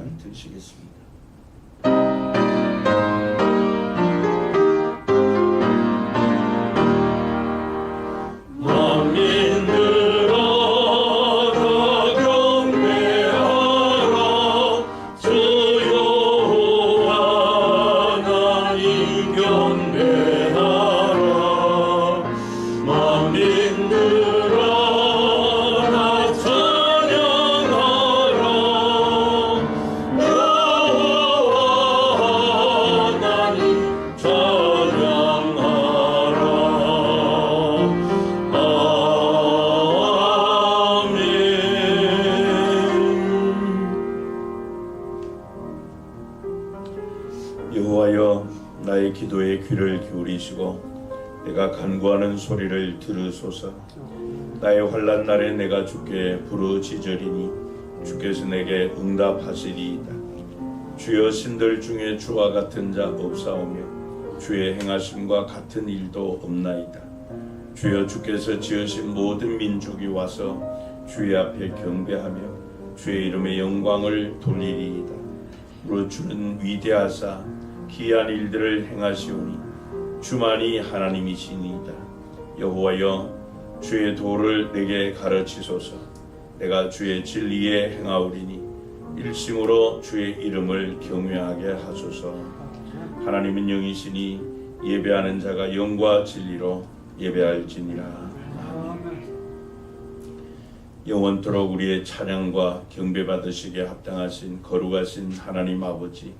한번 드시겠습니다. 여호와여, 나의 기도에 귀를 기울이시고 내가 간구하는 소리를 들으소서. 나의 환난 날에 내가 주께 부르짖으리니 주께서 내게 응답하시리이다. 주여, 신들 중에 주와 같은 자 없사오며 주의 행하심과 같은 일도 없나이다. 주여, 주께서 지으신 모든 민족이 와서 주의 앞에 경배하며 주의 이름의 영광을 돌리리이다. 무릇 주는 위대하사 기이한 일들을 행하시오니 주만이 하나님이시니이다. 여호와여, 주의 도를 내게 가르치소서. 내가 주의 진리에 행하오리니 일심으로 주의 이름을 경외하게 하소서. 하나님은 영이시니 예배하는 자가 영과 진리로 예배할지니라. 영원토록 우리의 찬양과 경배 받으시기에 합당하신 거룩하신 하나님 아버지,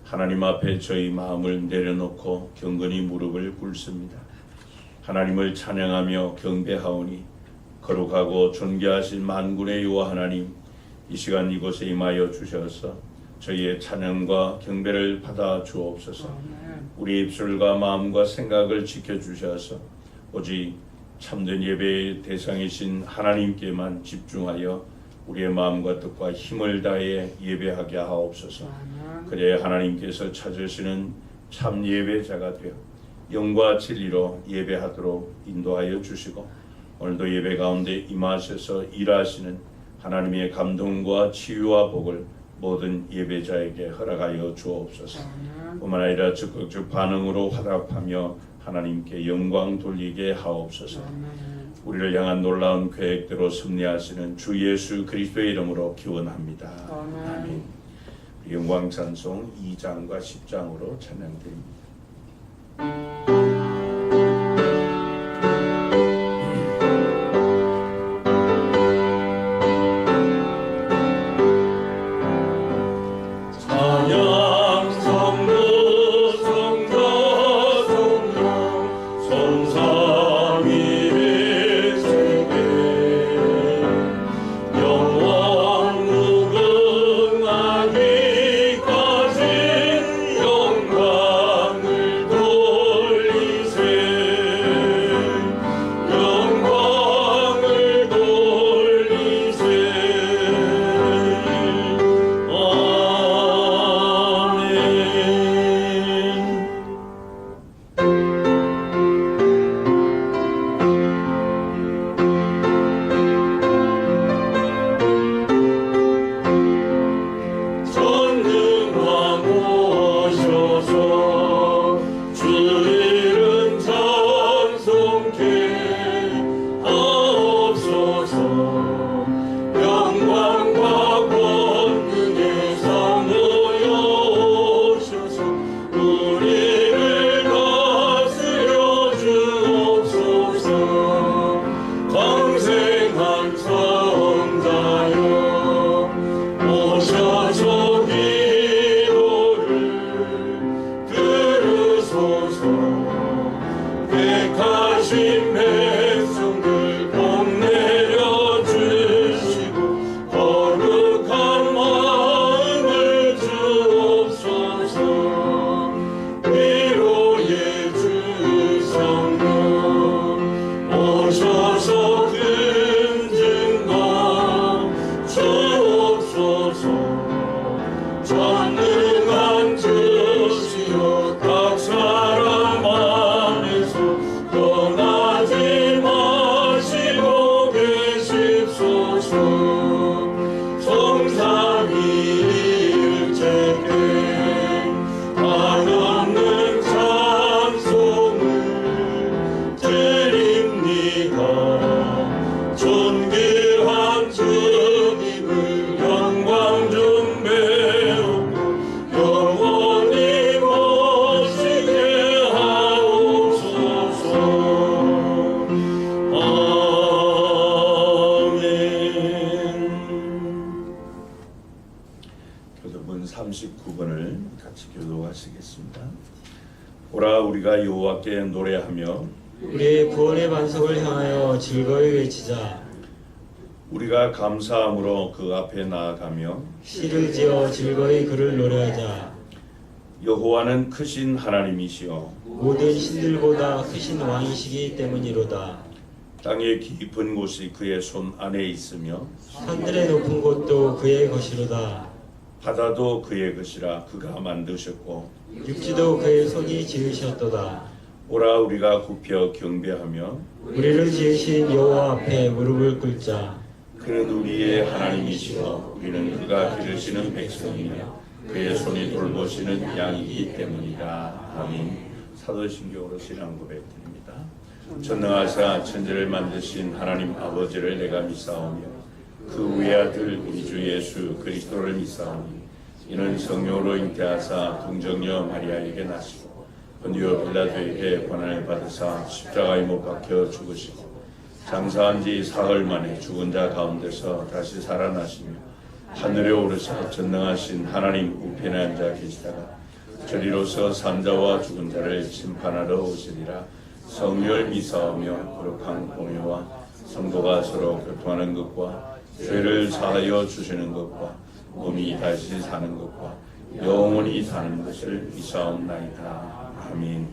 하나님 앞에 저희 마음을 내려놓고 경건히 무릎을 꿇습니다. 하나님을 찬양하며 경배하오니 거룩하고 존귀하신 만군의 여호와 하나님, 이 시간 이곳에 임하여 주셔서 저희의 찬양과 경배를 받아 주옵소서. 우리의 입술과 마음과 생각을 지켜주셔서 오직 참된 예배의 대상이신 하나님께만 집중하여 우리의 마음과 뜻과 힘을 다해 예배하게 하옵소서. 그래야 하나님께서 찾으시는 참 예배자가 되어 영과 진리로 예배하도록 인도하여 주시고, 오늘도 예배 가운데 임하셔서 일하시는 하나님의 감동과 치유와 복을 모든 예배자에게 허락하여 주옵소서. 뿐만 아니라 적극적 반응으로 화답하며 하나님께 영광 돌리게 하옵소서. 우리를 향한 놀라운 계획대로 섭리하시는 주 예수 그리스도의 이름으로 기원합니다. 아멘. 영광 찬송 2장과 10장으로 찬양드립니다. 성삼위 39번을 같이 교독하시겠습니다. 오라 우리가 여호와께 노래하며 우리의 구원의 반석을 향하여 즐거이 외치자. 우리가 감사함으로 그 앞에 나아가며 시를 지어 즐거이 그를 노래하자. 여호와는 크신 하나님이시여 모든 신들보다 크신 왕이시기 때문이로다. 땅의 깊은 곳이 그의 손 안에 있으며 산들의 높은 곳도 그의 것이로다. 바다도 그의 것이라 그가 만드셨고 육지도 그의 손이 지으셨도다. 오라 우리가 굽혀 경배하며 우리를 지으신 여호와 앞에 무릎을 꿇자. 그는 우리의 하나님이시여 우리는 그가 기르시는 백성이며 그의 손이 돌보시는 양이기 때문이다. 아멘. 사도신경으로 신앙 고백드립니다. 전능하사 천지를 만드신 하나님 아버지를 내가 믿사오며 그 외아들 우리 주 예수 그리스도를 믿사오니 이는 성령으로 잉태하사 동정녀 마리아에게 나시고 본디오 빌라도에게 고난을 받으사 십자가에 못 박혀 죽으시고 장사한 지 사흘 만에 죽은 자 가운데서 다시 살아나시며 하늘에 오르사 전능하신 하나님 우편에 앉아 계시다가 저리로서 산자와 죽은 자를 심판하러 오시리라. 성령을 믿사오며 거룩한 공회와 성도가 서로 교통하는 것과 죄를 사하여 주시는 것과 몸이 다시 사는 것과 영원히 사는 것을 믿사옵나이다. 아멘.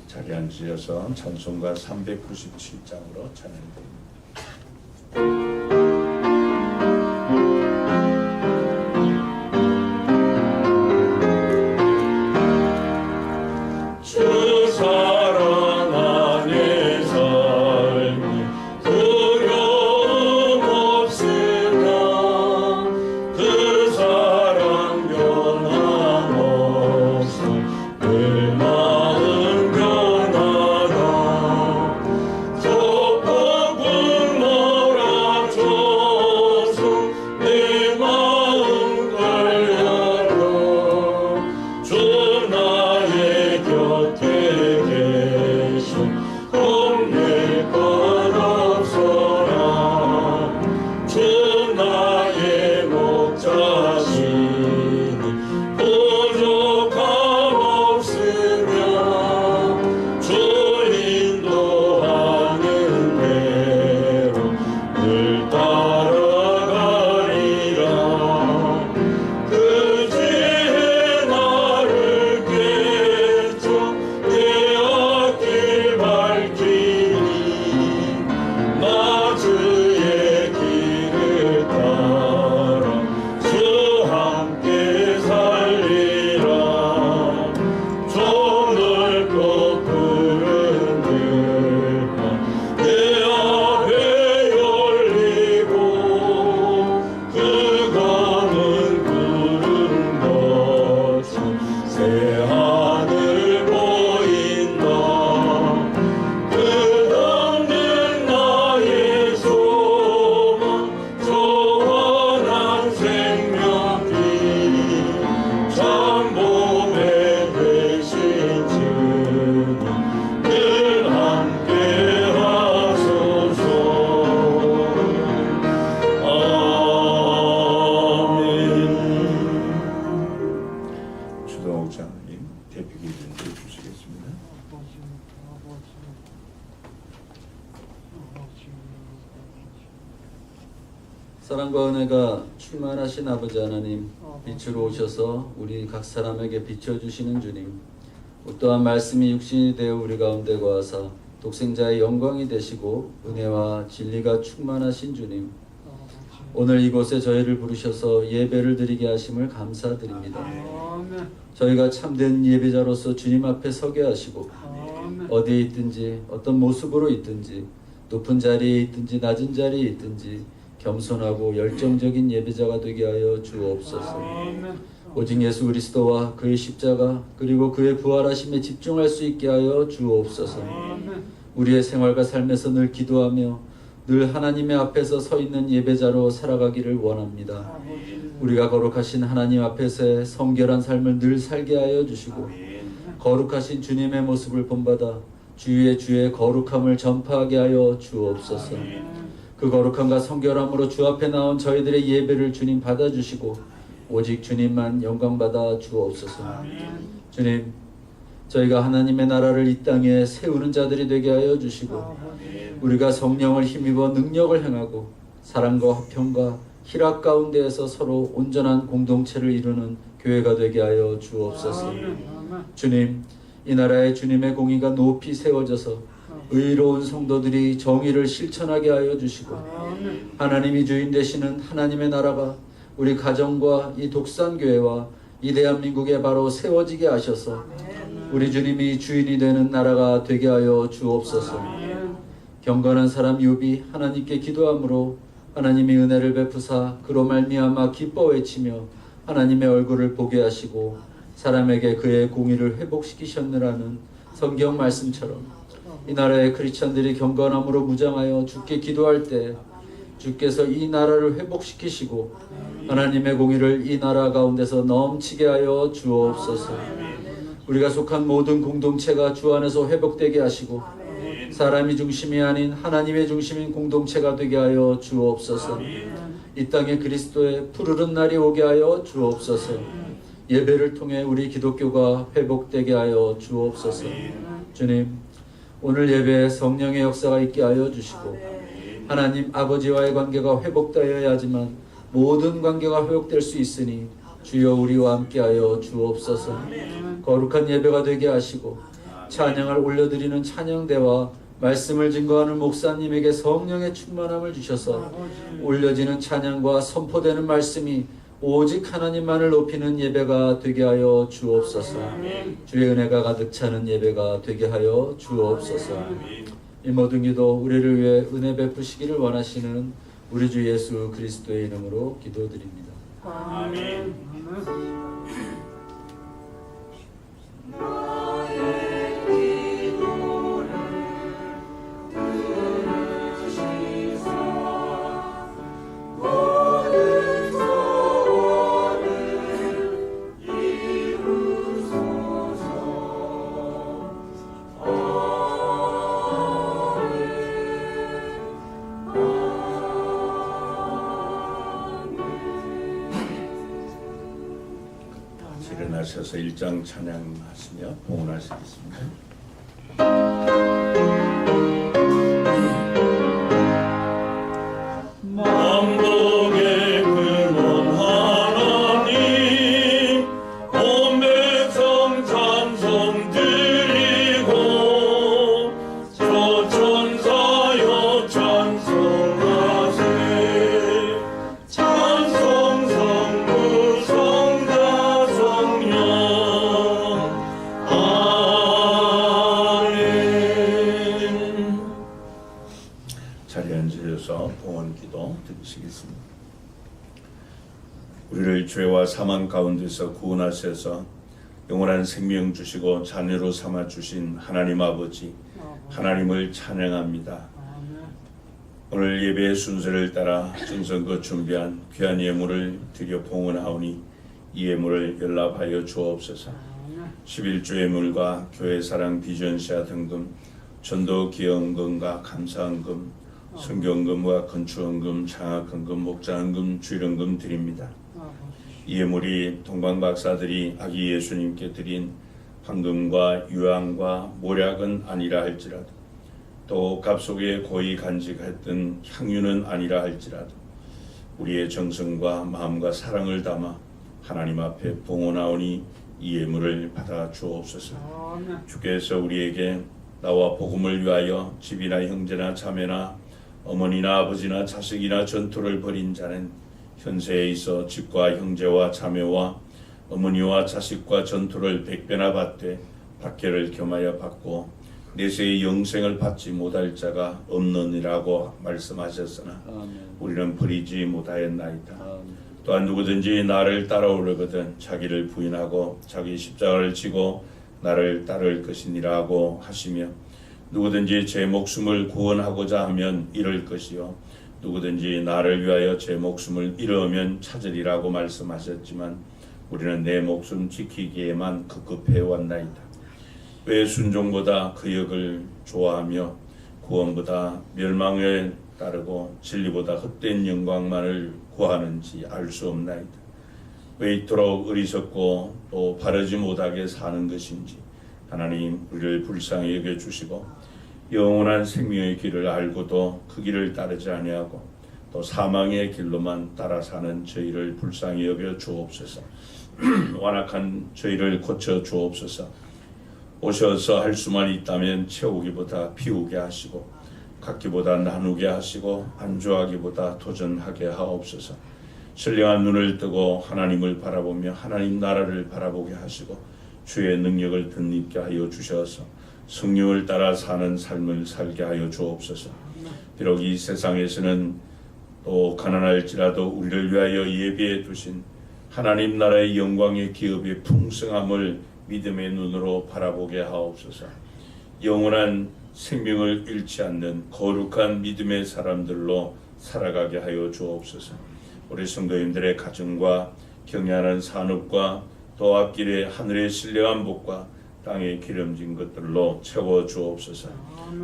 자리에 앉으셔서 찬송가 397장으로 찬양드립니다. 사랑과 은혜가 충만하신 아버지 하나님, 빛으로 오셔서 우리 각 사람에게 비춰주시는 주님, 또한 말씀이 육신이 되어 우리 가운데 거하사 독생자의 영광이 되시고 은혜와 진리가 충만하신 주님, 오늘 이곳에 저희를 부르셔서 예배를 드리게 하심을 감사드립니다. 저희가 참된 예배자로서 주님 앞에 서게 하시고 어디에 있든지 어떤 모습으로 있든지 높은 자리에 있든지 낮은 자리에 있든지 겸손하고 열정적인 예배자가 되게 하여 주옵소서. 오직 예수 그리스도와 그의 십자가 그리고 그의 부활하심에 집중할 수 있게 하여 주옵소서. 우리의 생활과 삶에서 늘 기도하며 늘 하나님의 앞에서 서 있는 예배자로 살아가기를 원합니다. 우리가 거룩하신 하나님 앞에서의 성결한 삶을 늘 살게 하여 주시고 거룩하신 주님의 모습을 본받아 주의 거룩함을 전파하게 하여 주옵소서. 그 거룩함과 성결함으로 주 앞에 나온 저희들의 예배를 주님 받아주시고 오직 주님만 영광받아 주옵소서. 주님, 저희가 하나님의 나라를 이 땅에 세우는 자들이 되게 하여 주시고 우리가 성령을 힘입어 능력을 행하고 사랑과 화평과 희락 가운데에서 서로 온전한 공동체를 이루는 교회가 되게 하여 주옵소서. 주님, 이 나라에 주님의 공의가 높이 세워져서 의로운 성도들이 정의를 실천하게 하여 주시고 하나님이 주인 되시는 하나님의 나라가 우리 가정과 이 독산교회와 이 대한민국에 바로 세워지게 하셔서 우리 주님이 주인이 되는 나라가 되게 하여 주옵소서. 경건한 사람 욥이 하나님께 기도함으로 하나님이 은혜를 베푸사 그로 말미암아 기뻐 외치며 하나님의 얼굴을 보게 하시고 사람에게 그의 공의를 회복시키셨느라는 성경 말씀처럼 이 나라의 크리스천들이 경건함으로 무장하여 주께 기도할 때 주께서 이 나라를 회복시키시고 하나님의 공의를 이 나라 가운데서 넘치게 하여 주옵소서. 우리가 속한 모든 공동체가 주 안에서 회복되게 하시고 사람이 중심이 아닌 하나님의 중심인 공동체가 되게 하여 주옵소서. 이 땅에 그리스도의 푸르른 날이 오게 하여 주옵소서. 예배를 통해 우리 기독교가 회복되게 하여 주옵소서. 주님, 오늘 예배에 성령의 역사가 있게 하여 주시고 하나님 아버지와의 관계가 회복되어야 하지만 모든 관계가 회복될 수 있으니 주여 우리와 함께하여 주옵소서. 거룩한 예배가 되게 하시고 찬양을 올려드리는 찬양대와 말씀을 증거하는 목사님에게 성령의 충만함을 주셔서 올려지는 찬양과 선포되는 말씀이 오직 하나님만을 높이는 예배가 되게 하여 주옵소서. 주의 은혜가 가득 차는 예배가 되게 하여 주옵소서. 이 모든 기도 우리를 위해 은혜 베푸시기를 원하시는 우리 주 예수 그리스도의 이름으로 기도드립니다. 아멘. 일어나셔서 일장 찬양하시며 봉헌하시겠습니다. 만복의 근원 하나님 온 백성 찬송 드리고 저 천사여 찬송하세 찬송 성부 성자 성령 아멘. 자리에 앉으셔서 봉헌 기도 드리시겠습니다. 우리를 죄와 사망 가운데서 구원하셔서 영원한 생명 주시고 자녀로 삼아 주신 하나님 아버지 하나님을 찬양합니다. 오늘 예배의 순서를 따라 정성껏 준비한 귀한 예물을 드려 봉헌하오니 이 예물을 연락하여 주옵소서. 11조 예물과 교회사랑 비전시아 등금, 전도 기여헌금과 감사헌금, 성경금과 건축헌금, 장학헌금, 목자헌금, 주일헌금 드립니다. 이 예물이 동방박사들이 아기 예수님께 드린 황금과 유황과 모략은 아니라 할지라도 또 값속에 고이 간직했던 향유는 아니라 할지라도 우리의 정성과 마음과 사랑을 담아 하나님 앞에 봉헌하오니 이 예물을 받아 주옵소서. 주께서 우리에게 나와 복음을 위하여 집이나 형제나 자매나 어머니나 아버지나 자식이나 전토를 벌인 자는 현세에 있어 집과 형제와 자매와 어머니와 자식과 전토를 100배나 받되 박해를 겸하여 받고 내세의 영생을 받지 못할 자가 없느니라고 말씀하셨으나 우리는 버리지 못하였나이다. 또한 누구든지 나를 따라오려거든 자기를 부인하고 자기 십자가를 지고 나를 따를 것이니라고 하시며 누구든지 제 목숨을 구원하고자 하면 잃을 것이요 누구든지 나를 위하여 제 목숨을 잃으면 찾으리라고 말씀하셨지만 우리는 내 목숨 지키기에만 급급해 왔나이다. 왜 순종보다 그 역을 좋아하며 구원보다 왜 이토록 어리석고 또 바르지 못하게 사는 것인지 하나님 우리를 불쌍히 여겨주시고 영원한 생명의 길을 알고도 그 길을 따르지 아니하고 또 사망의 길로만 따라 사는 저희를 불쌍히 여겨 주옵소서. 완악한 저희를 고쳐 주옵소서. 오셔서 할 수만 있다면 채우기보다 비우게 하시고 갖기보다 나누게 하시고 안주하기보다 도전하게 하옵소서. 신령한 눈을 뜨고 하나님을 바라보며 하나님 나라를 바라보게 하시고 주의 능력을 덧입게 하여 주셔서 성령을 따라 사는 삶을 살게 하여 주옵소서. 비록 이 세상에서는 또 가난할지라도 우리를 위하여 예비해 두신 하나님 나라의 영광의 기업의 풍성함을 믿음의 눈으로 바라보게 하옵소서. 영원한 생명을 잃지 않는 거룩한 믿음의 사람들로 살아가게 하여 주옵소서. 우리 성도님들의 가정과 경영하는 산업과 또 앞길에 하늘의 신령한 복과 땅에 기름진 것들로 채워 주옵소서.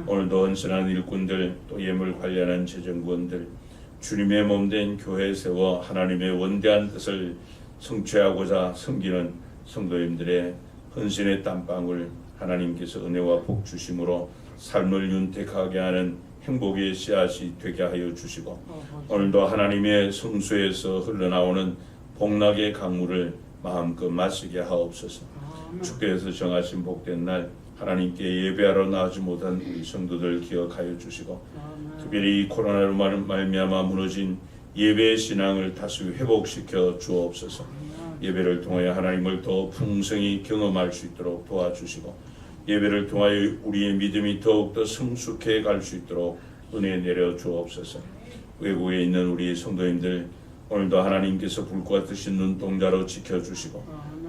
오늘도 헌신하는 일꾼들 또 예물 관리하는 재정구원들 주님의 몸된 교회 세워 하나님의 원대한 뜻을 성취하고자 섬기는 성도님들의 헌신의 땀방울 하나님께서 은혜와 복 주심으로 삶을 윤택하게 하는 행복의 씨앗이 되게 하여 주시고 오늘도 하나님의 성소에서 흘러나오는 복락의 강물을 마음껏 마시게 하옵소서. 주께서 정하신 복된 날 하나님께 예배하러 나오지 못한 우리 성도들 기억하여 주시고 특별히 이 코로나로 말미암아 무너진 예배의 신앙을 다시 회복시켜 주옵소서. 예배를 통하여 하나님을 더 풍성히 경험할 수 있도록 도와주시고 예배를 통하여 우리의 믿음이 더욱더 성숙해 갈 수 있도록 은혜 내려 주옵소서. 외국에 있는 우리 성도님들 오늘도 하나님께서 불과 같으신 눈동자로 지켜주시고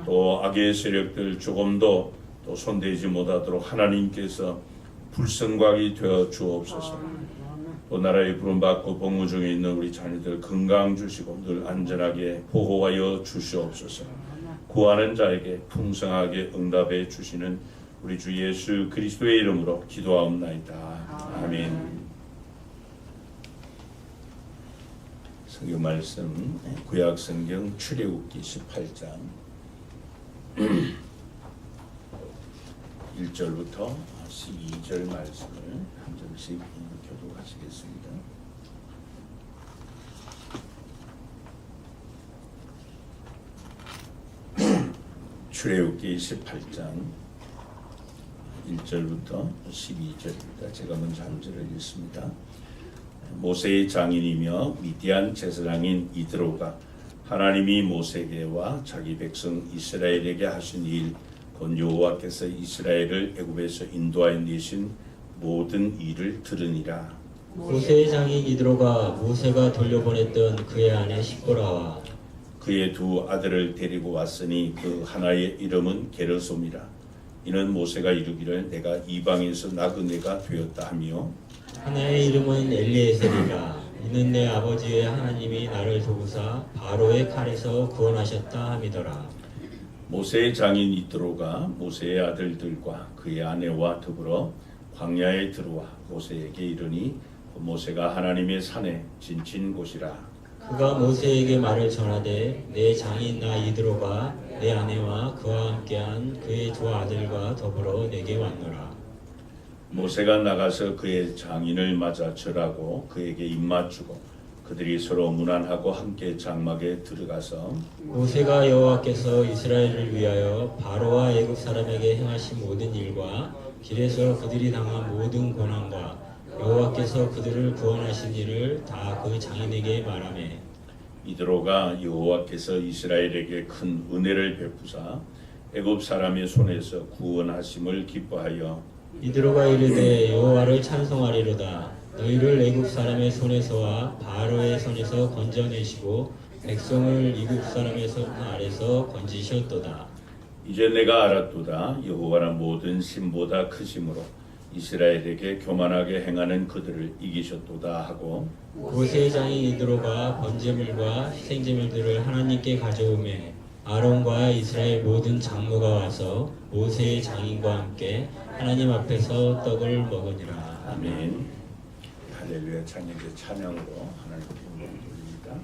또 악의 세력들 조금도 또 손대지 못하도록 하나님께서 불성곽이 되어 주옵소서. 또 나라의 부름받고 복무 중에 있는 우리 자녀들 건강 주시고 늘 안전하게 보호하여 주시옵소서. 구하는 자에게 풍성하게 응답해 주시는 우리 주 예수 그리스도의 이름으로 기도하옵나이다. 아멘. 성경 말씀 구약 성경 출애굽기 18장 1절부터 12절 말씀을 한 절씩 교독하시겠습니다. 출애굽기 18장 1절부터 12절입니다. 제가 먼저 한 절을 읽습니다. 모세의 장인이며 미디안 제사장인 이드로가 하나님이 모세에게와 자기 백성 이스라엘에게 하신 일 곧 여호와께서 이스라엘을 애굽에서 인도하여 내신 모든 일을 들으니라. 모세의 장인 이드로가 모세가 돌려보냈던 그의 아내 시보라와 그의 두 아들을 데리고 왔으니 그 하나의 이름은 게르솜이라. 이는 모세가 이르기를 내가 이방에서 나그네가 되었다 하며 하나의 이름은 엘리에셀이라. 이는 내 아버지의 하나님이 나를 도우사 바로의 칼에서 구원하셨다 함이더라. 모세의 장인 이드로가 모세의 아들들과 그의 아내와 더불어 광야에 들어와 모세에게 이르니 모세가 하나님의 산에 진친 곳이라. 그가 모세에게 말을 전하되 내 장인 나 이드로가 내 아내와 그와 함께한 그의 두 아들과 더불어 내게 왔노라. 모세가 나가서 그의 장인을 맞아 절하고 그에게 입맞추고 그들이 서로 문안하고 함께 장막에 들어가서 모세가 여호와께서 이스라엘을 위하여 바로와 애굽 사람에게 행하신 모든 일과 길에서 그들이 당한 모든 고난과 여호와께서 그들을 구원하신 일을 다 그 장인에게 말하매 이드로가 여호와께서 이스라엘에게 큰 은혜를 베푸사 애굽 사람의 손에서 구원하심을 기뻐하여 이드로가 이르되 여호와를 찬송하리로다. 너희를 애굽 사람의 손에서와 바로의 손에서 건져내시고 백성을 이굽 사람의 손 아래서 건지셨도다. 이제 내가 알았도다. 여호와는 모든 신보다 크심으로 이스라엘에게 교만하게 행하는 그들을 이기셨도다 하고 모세의 장인 이드로가 번제물과 희생제물들을 하나님께 가져오매 아론과 이스라엘 모든 장로가 와서 모세의 장인과 함께 하나님 앞에서 떡을 먹으니라. 아멘. 할렐루야. 찬양의 찬양으로 하나님께 영광 돌립니다.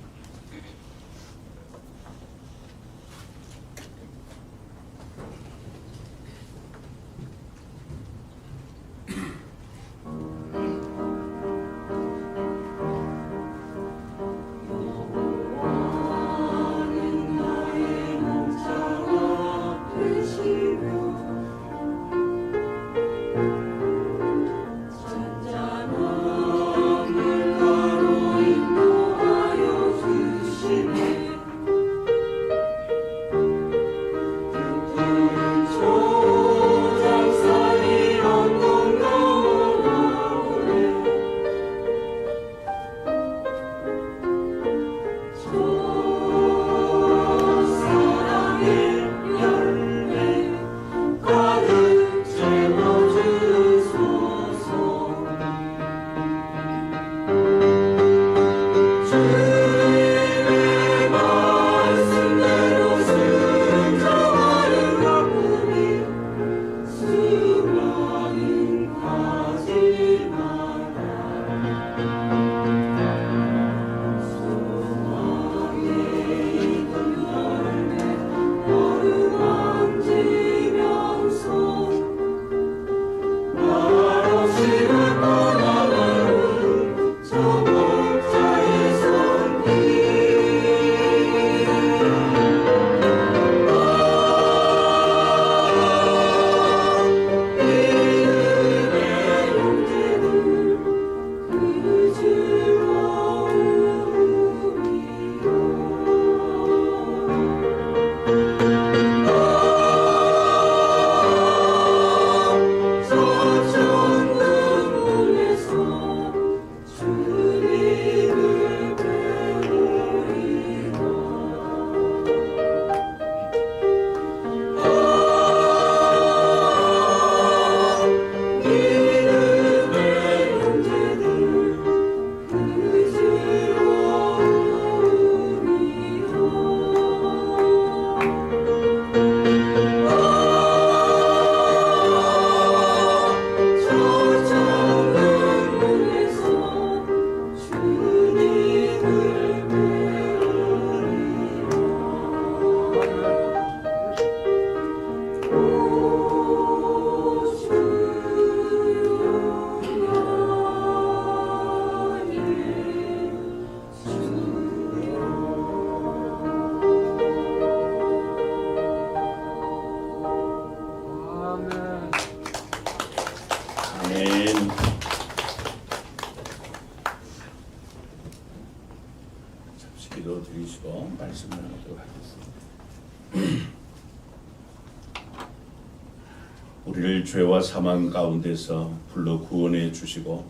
우리를 죄와 사망 가운데서 불러 구원해 주시고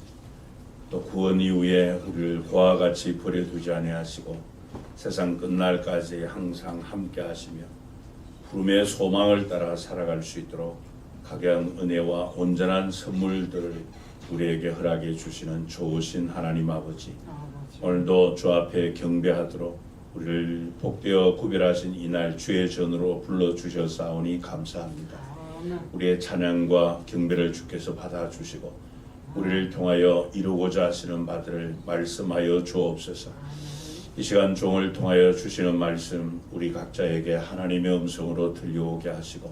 또 구원 이후에 우리를 그와 같이 버려두지 아니하시고 세상 끝날까지 항상 함께 하시며 부름의 소망을 따라 살아갈 수 있도록 각양 은혜와 온전한 선물들을 우리에게 허락해 주시는 좋으신 하나님 아버지, 오늘도 주 앞에 경배하도록 우리를 복되어 구별하신 이날 주의 전으로 불러주셨사오니 감사합니다. 우리의 찬양과 경배를 주께서 받아주시고 우리를 통하여 이루고자 하시는 바들을 말씀하여 주옵소서. 이 시간 종을 통하여 주시는 말씀 우리 각자에게 하나님의 음성으로 들려오게 하시고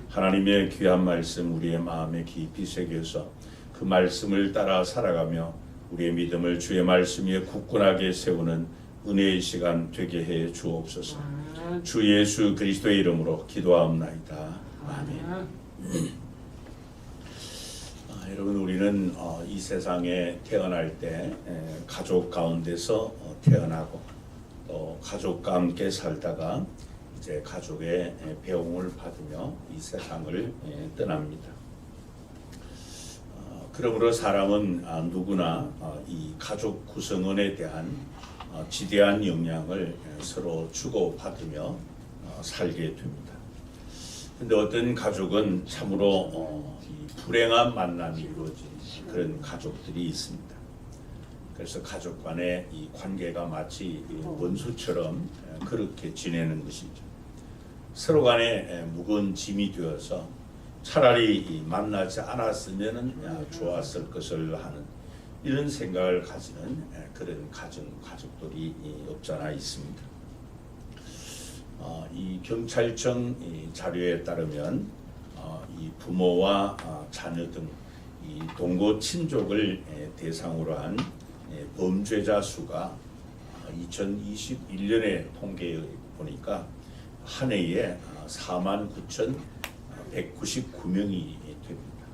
하나님의 귀한 말씀 우리의 마음에 깊이 새겨서 그 말씀을 따라 살아가며 우리의 믿음을 주의 말씀 위에 굳건하게 세우는 은혜의 시간 되게 해 주옵소서. 주 예수 그리스도의 이름으로 기도하옵나이다. 아멘. 여러분, 우리는 이 세상에 태어날 때 가족 가운데서 태어나고 또 가족과 함께 살다가 이제 가족의 배웅을 받으며 이 세상을 떠납니다. 그러므로 사람은 누구나 이 가족 구성원에 대한 지대한 영향을 서로 주고받으며 살게 됩니다. 근데 어떤 가족은 참으로 불행한 만남이 이루어진 그런 가족들이 있습니다. 그래서 가족 간의 이 관계가 마치 원수처럼 그렇게 지내는 것이죠. 서로 간에 무거운 짐이 되어서 차라리 만나지 않았으면 좋았을 것을 하는 이런 생각을 가지는 그런 가족들이 없잖아 있습니다. 이 경찰청 자료에 따르면 이 부모와 자녀 등 이 동거 친족을 대상으로 한 범죄자 수가 2021년에 통계에 보니까 한 해에 49,199명이 됩니다.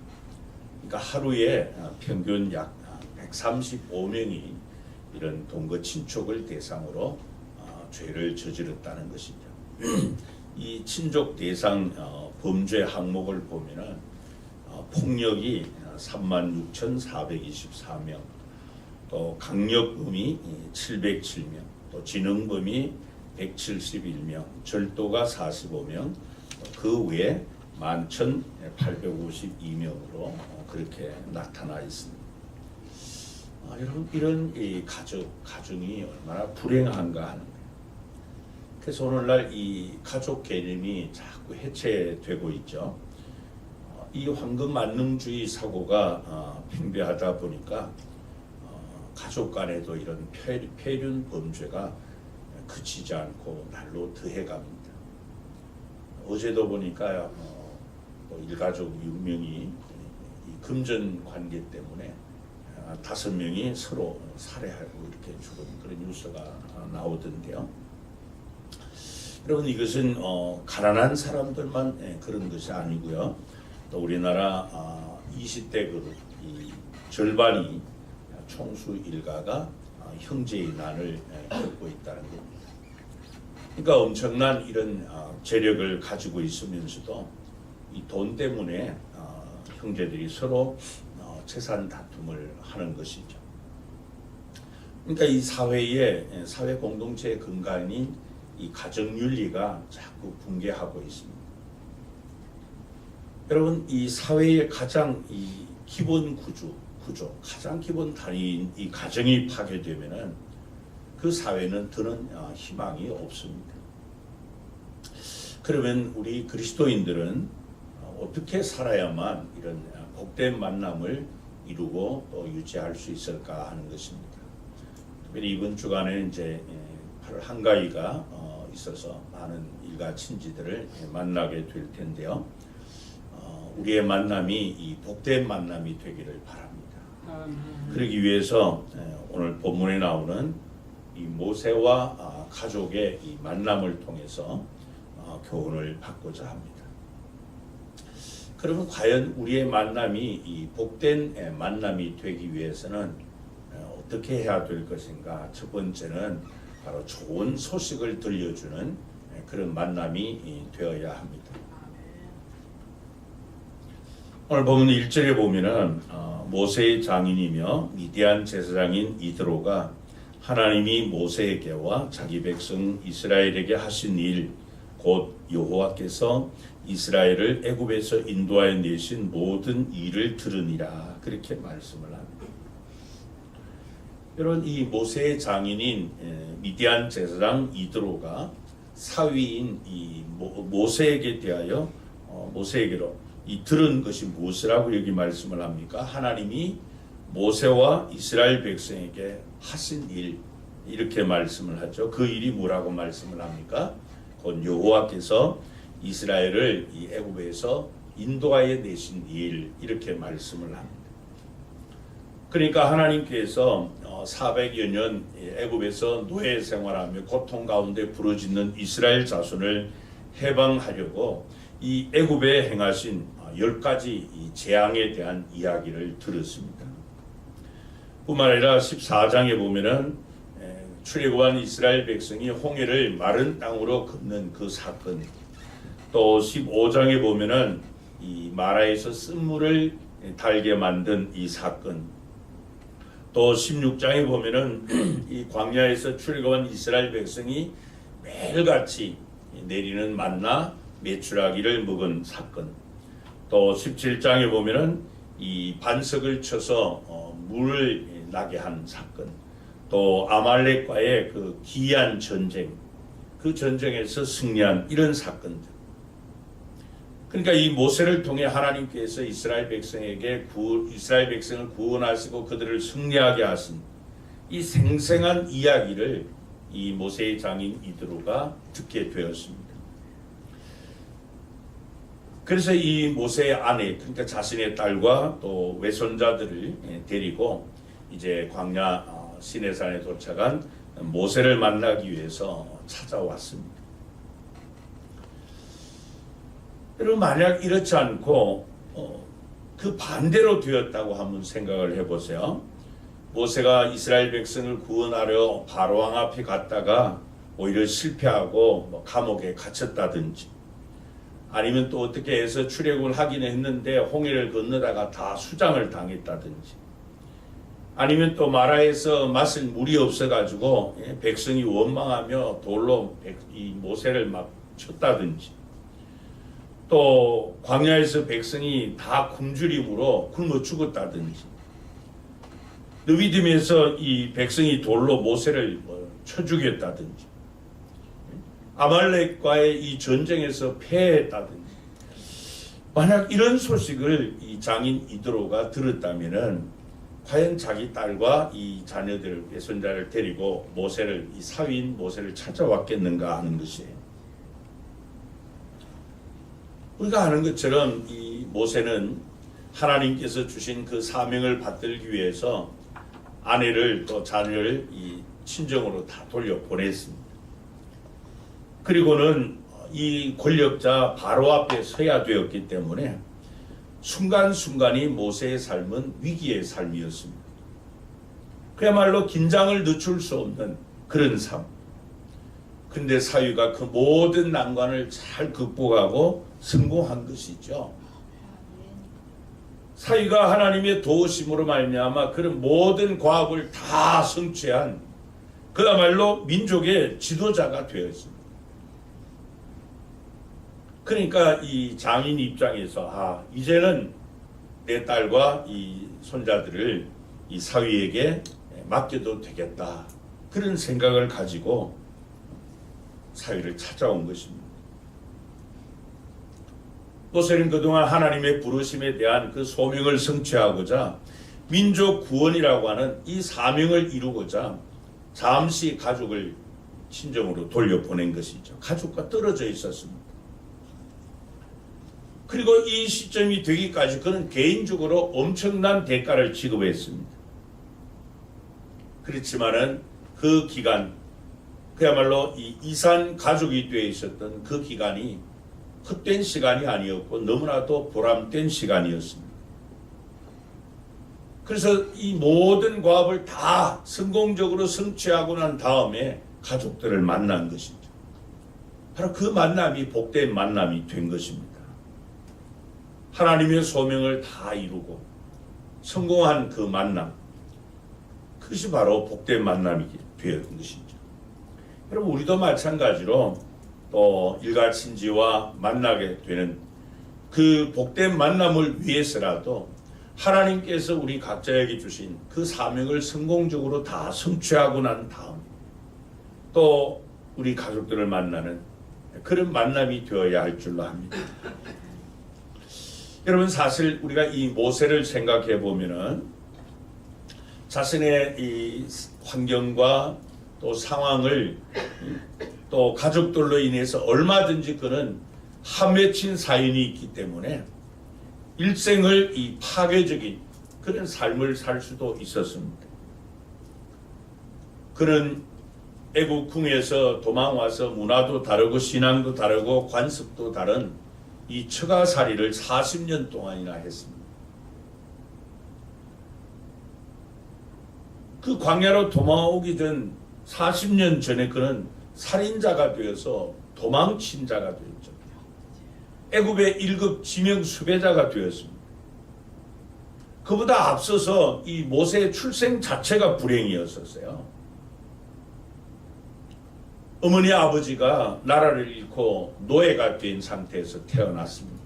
그러니까 하루에 평균 약 135명이 이런 동거 친족을 대상으로 죄를 저질렀다는 것이죠. 이 친족 대상 범죄 항목을 보면은 폭력이 36,424명, 또 강력범이 707명, 또 지능범이 171명, 절도가 45명, 그 외에 11,852명으로 그렇게 나타나 있습니다. 여러분, 이런 이 가정이 얼마나 불행한가 하는 거예요. 그래서 오늘날 이 가족 개념이 자꾸 해체되고 있죠. 이 황금 만능주의 사고가 팽배하다 보니까 가족 간에도 이런 폐륜 범죄가 그치지 않고 날로 더해갑니다. 어제도 보니까 일가족 6명이 이 금전 관계 때문에 5명이 서로 살해하고 이렇게 죽은 그런 뉴스가 나오던데요. 여러분, 이것은 가난한 사람들만 그런 것이 아니고요. 또 우리나라 20대 그룹 이 절반이 총수 일가가 형제의 난을 겪고 있다는 겁니다. 그러니까 엄청난 이런 재력을 가지고 있으면서도 이 돈 때문에 형제들이 서로 재산 다툼을 하는 것이죠. 그러니까 이 사회 공동체의 근간인 이 가정 윤리가 자꾸 붕괴하고 있습니다. 여러분, 이 사회의 가장 이 기본 구조, 가장 기본 단위인 이 가정이 파괴되면은 그 사회는 더는 희망이 없습니다. 그러면 우리 그리스도인들은 어떻게 살아야만 이런 복된 만남을 이루고 또 유지할 수 있을까 하는 것입니다. 특별히 이번 주간에 이제 8월 한가위가 있어서 많은 일가 친지들을 만나게 될 텐데요. 우리의 만남이 이 복된 만남이 되기를 바랍니다. 그러기 위해서 오늘 본문에 나오는 이 모세와 가족의 이 만남을 통해서 교훈을 받고자 합니다. 그러면 과연 우리의 만남이 이 복된 만남이 되기 위해서는 어떻게 해야 될 것인가? 첫 번째는 바로 좋은 소식을 들려주는 그런 만남이 되어야 합니다. 오늘 보면 1절에 보면은 모세의 장인이며 미디안 제사장인 이드로가 하나님이 모세에게와 자기 백성 이스라엘에게 하신 일, 곧 여호와께서 이스라엘을 애굽에서 인도하여 내신 모든 일을 들으니라, 그렇게 말씀을 합니다. 여러분, 이 모세의 장인인 미디안 제사장 이드로가 사위인 이 모세에게 대하여 모세에게로 이 들은 것이 무엇이라고 여기 말씀을 합니까? 하나님이 모세와 이스라엘 백성에게 하신 일, 이렇게 말씀을 하죠. 그 일이 뭐라고 말씀을 합니까? 곧 여호와께서 이스라엘을 이 애굽에서 인도하여 내신 일, 이렇게 말씀을 합니다. 그러니까 하나님께서 400여 년 애굽에서 노예 생활하며 고통 가운데 부르짖는 이스라엘 자손을 해방하려고 이 애굽에 행하신 10가지 이 재앙에 대한 이야기를 들었습니다. 뿐만 아니라 14장에 보면은 출애굽한 이스라엘 백성이 홍해를 마른 땅으로 걷는 그 사건, 또 15장에 보면은 이 마라에서 쓴물을 달게 만든 이 사건, 또 16장에 보면은 이 광야에서 출애굽한 이스라엘 백성이 매일같이 내리는 만나 메추라기를 먹은 사건, 또 17장에 보면은 이 반석을 쳐서 물을 나게 한 사건, 또 아말렉과의 그 기이한 전쟁, 그 전쟁에서 승리한 이런 사건들. 그러니까 이 모세를 통해 하나님께서 이스라엘 백성을 구원하시고 그들을 승리하게 하신 이 생생한 이야기를 이 모세의 장인 이드로가 듣게 되었습니다. 그래서 이 모세의 아내, 그러니까 자신의 딸과 또 외손자들을 데리고 이제 광야 시내산에 도착한 모세를 만나기 위해서 찾아왔습니다. 여러분, 만약 이렇지 않고 그 반대로 되었다고 한번 생각을 해보세요. 모세가 이스라엘 백성을 구원하려 바로 왕 앞에 갔다가 오히려 실패하고 감옥에 갇혔다든지, 아니면 또 어떻게 해서 출애굽을 하긴 했는데 홍해를 건너다가 다 수장을 당했다든지, 아니면 또 마라에서 마실 물이 없어가지고 백성이 원망하며 돌로 이 모세를 막 쳤다든지, 또 광야에서 백성이 다 굶주림으로 굶어 죽었다든지, 느비딤에서 이 백성이 돌로 모세를 쳐 죽였다든지, 아말렉과의 이 전쟁에서 패했다든지, 만약 이런 소식을 이 장인 이드로가 들었다면은 과연 자기 딸과 이 자녀들, 외손자를 데리고 모세를, 이 사위인 모세를 찾아왔겠는가 하는 것이에요. 우리가 아는 것처럼 이 모세는 하나님께서 주신 그 사명을 받들기 위해서 아내를 또 자녀를 이 친정으로 다 돌려보냈습니다. 그리고는 이 권력자 바로 앞에 서야 되었기 때문에 순간순간이 모세의 삶은 위기의 삶이었습니다. 그야말로 긴장을 늦출 수 없는 그런 삶. 근데 사위가 그 모든 난관을 잘 극복하고 성공한 것이죠. 사위가 하나님의 도우심으로 말미암아 그런 모든 과업을 다 성취한 그야말로 민족의 지도자가 되었습니다. 그러니까 이 장인 입장에서 이제는 내 딸과 이 손자들을 이 사위에게 맡겨도 되겠다, 그런 생각을 가지고 사위를 찾아온 것입니다. 모세는 그동안 하나님의 부르심에 대한 그 소명을 성취하고자 민족 구원이라고 하는 이 사명을 이루고자 잠시 가족을 친정으로 돌려보낸 것이죠. 가족과 떨어져 있었습니다. 그리고 이 시점이 되기까지 그는 개인적으로 엄청난 대가를 지급했습니다. 그렇지만은 그 기간, 그야말로 이 이산 가족이 되어 있었던 그 기간이 헛된 시간이 아니었고 너무나도 보람된 시간이었습니다. 그래서 이 모든 과업을 다 성공적으로 성취하고 난 다음에 가족들을 만난 것이죠. 바로 그 만남이 복된 만남이 된 것입니다. 하나님의 소명을 다 이루고 성공한 그 만남, 그것이 바로 복된 만남이 되었던 것이죠. 여러분, 우리도 마찬가지로 또 일가친지와 만나게 되는 그 복된 만남을 위해서라도 하나님께서 우리 각자에게 주신 그 사명을 성공적으로 다 성취하고 난 다음 또 우리 가족들을 만나는 그런 만남이 되어야 할 줄로 압니다. 여러분, 사실 우리가 이 모세를 생각해 보면은 자신의 이 환경과 또 상황을 또 가족들로 인해서 얼마든지 그는 한맺힌 사연이 있기 때문에 일생을 이 파괴적인 그런 삶을 살 수도 있었습니다. 그는 애국 궁에서 도망와서 문화도 다르고 신앙도 다르고 관습도 다른 이 처가살이를 40년 동안이나 했습니다. 그 광야로 도망오기 전 40년 전에 그는 살인자가 되어서 도망친 자가 되었죠. 애굽의 1급 지명 수배자가 되었습니다. 그보다 앞서서 이 모세의 출생 자체가 불행이었었어요. 어머니 아버지가 나라를 잃고 노예가 된 상태에서 태어났습니다.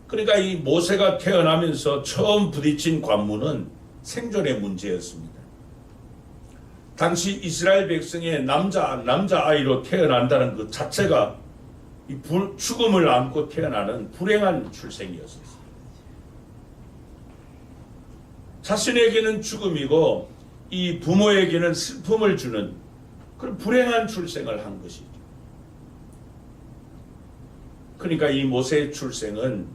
그러니까 이 모세가 태어나면서 처음 부딪힌 관문은 생존의 문제였습니다. 당시 이스라엘 백성의 남자아이로 태어난다는 그 자체가 이 죽음을 안고 태어나는 불행한 출생이었어요. 자신에게는 죽음이고 이 부모에게는 슬픔을 주는 그런 불행한 출생을 한 것이죠. 그러니까 이 모세의 출생은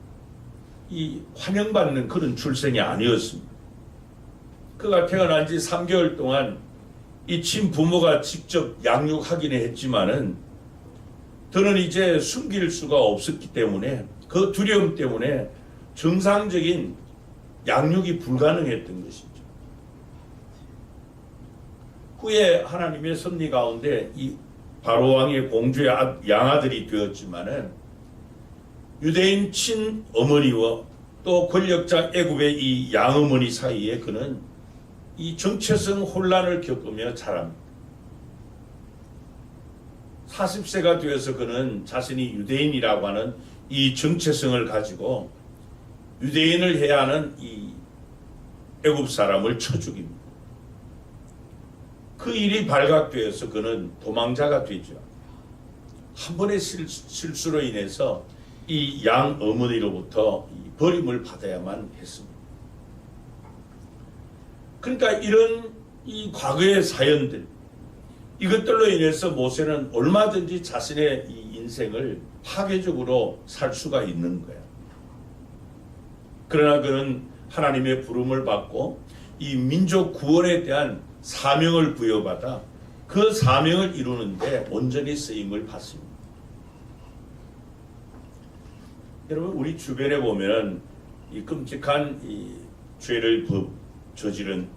이 환영받는 그런 출생이 아니었습니다. 그가 태어난 지 3개월 동안 이 친부모가 직접 양육하기는 했지만은 더는 이제 숨길 수가 없었기 때문에 그 두려움 때문에 정상적인 양육이 불가능했던 것이죠. 후에 하나님의 섭리 가운데 이 바로왕의 공주의 양아들이 되었지만은 유대인 친어머니와 또 권력자 애굽의 이 양어머니 사이에 그는 이 정체성 혼란을 겪으며 자랍니다. 40세가 되어서 그는 자신이 유대인이라고 하는 이 정체성을 가지고 유대인을 해야 하는 이 애굽 사람을 쳐 죽입니다. 그 일이 발각되어서 그는 도망자가 되죠. 한 번의 실수로 인해서 이 양 어머니로부터 버림을 받아야만 했습니다. 그러니까 이런 이 과거의 사연들, 이것들로 인해서 모세는 얼마든지 자신의 이 인생을 파괴적으로 살 수가 있는 거예요. 그러나 그는 하나님의 부름을 받고 이 민족 구원에 대한 사명을 부여받아 그 사명을 이루는데 온전히 쓰임을 받습니다. 여러분, 우리 주변에 보면 이 끔찍한 이 죄를 저지른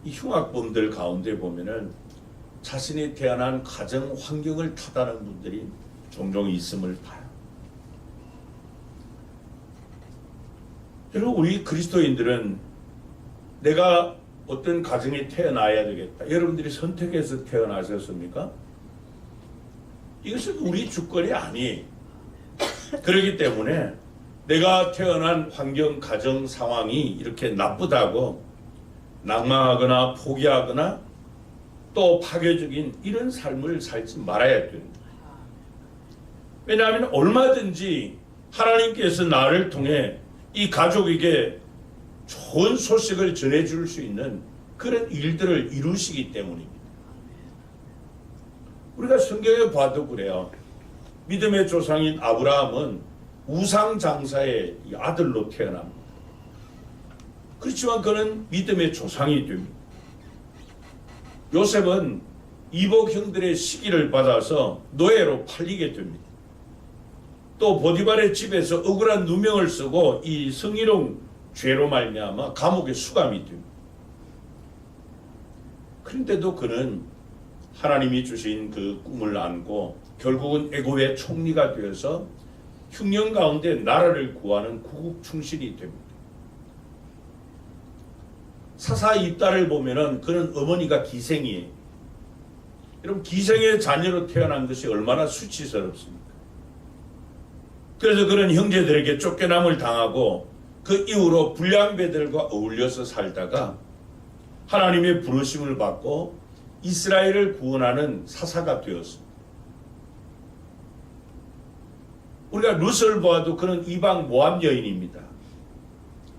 이 흉악범들 가운데 보면은 자신이 태어난 가정 환경을 탓하는 분들이 종종 있음을 봐요. 여러분, 우리 그리스도인들은 내가 어떤 가정에 태어나야 되겠다. 여러분들이 선택해서 태어나셨습니까? 이것은 우리 주권이 아니에요. 그렇기 때문에 내가 태어난 환경, 가정 상황이 이렇게 나쁘다고 낭망하거나 포기하거나 또 파괴적인 이런 삶을 살지 말아야 됩니다. 왜냐하면 얼마든지 하나님께서 나를 통해 이 가족에게 좋은 소식을 전해줄 수 있는 그런 일들을 이루시기 때문입니다. 우리가 성경에 봐도 그래요. 믿음의 조상인 아브라함은 우상장사의 아들로 태어납니다. 그렇지만 그는 믿음의 조상이 됩니다. 요셉은 이복 형들의 시기를 받아서 노예로 팔리게 됩니다. 또 보디발의 집에서 억울한 누명을 쓰고 이 성희롱 죄로 말미암아 감옥에 수감이 됩니다. 그런데도 그는 하나님이 주신 그 꿈을 안고 결국은 애굽의 총리가 되어서 흉년 가운데 나라를 구하는 구국 충신이 됩니다. 사사 입다를 보면은 그는 어머니가 기생이에요. 여러분, 기생의 자녀로 태어난 것이 얼마나 수치스럽습니까? 그래서 그런 형제들에게 쫓겨남을 당하고 그 이후로 불량배들과 어울려서 살다가 하나님의 부르심을 받고 이스라엘을 구원하는 사사가 되었습니다. 우리가 룻을 보아도 그는 이방 모압 여인입니다.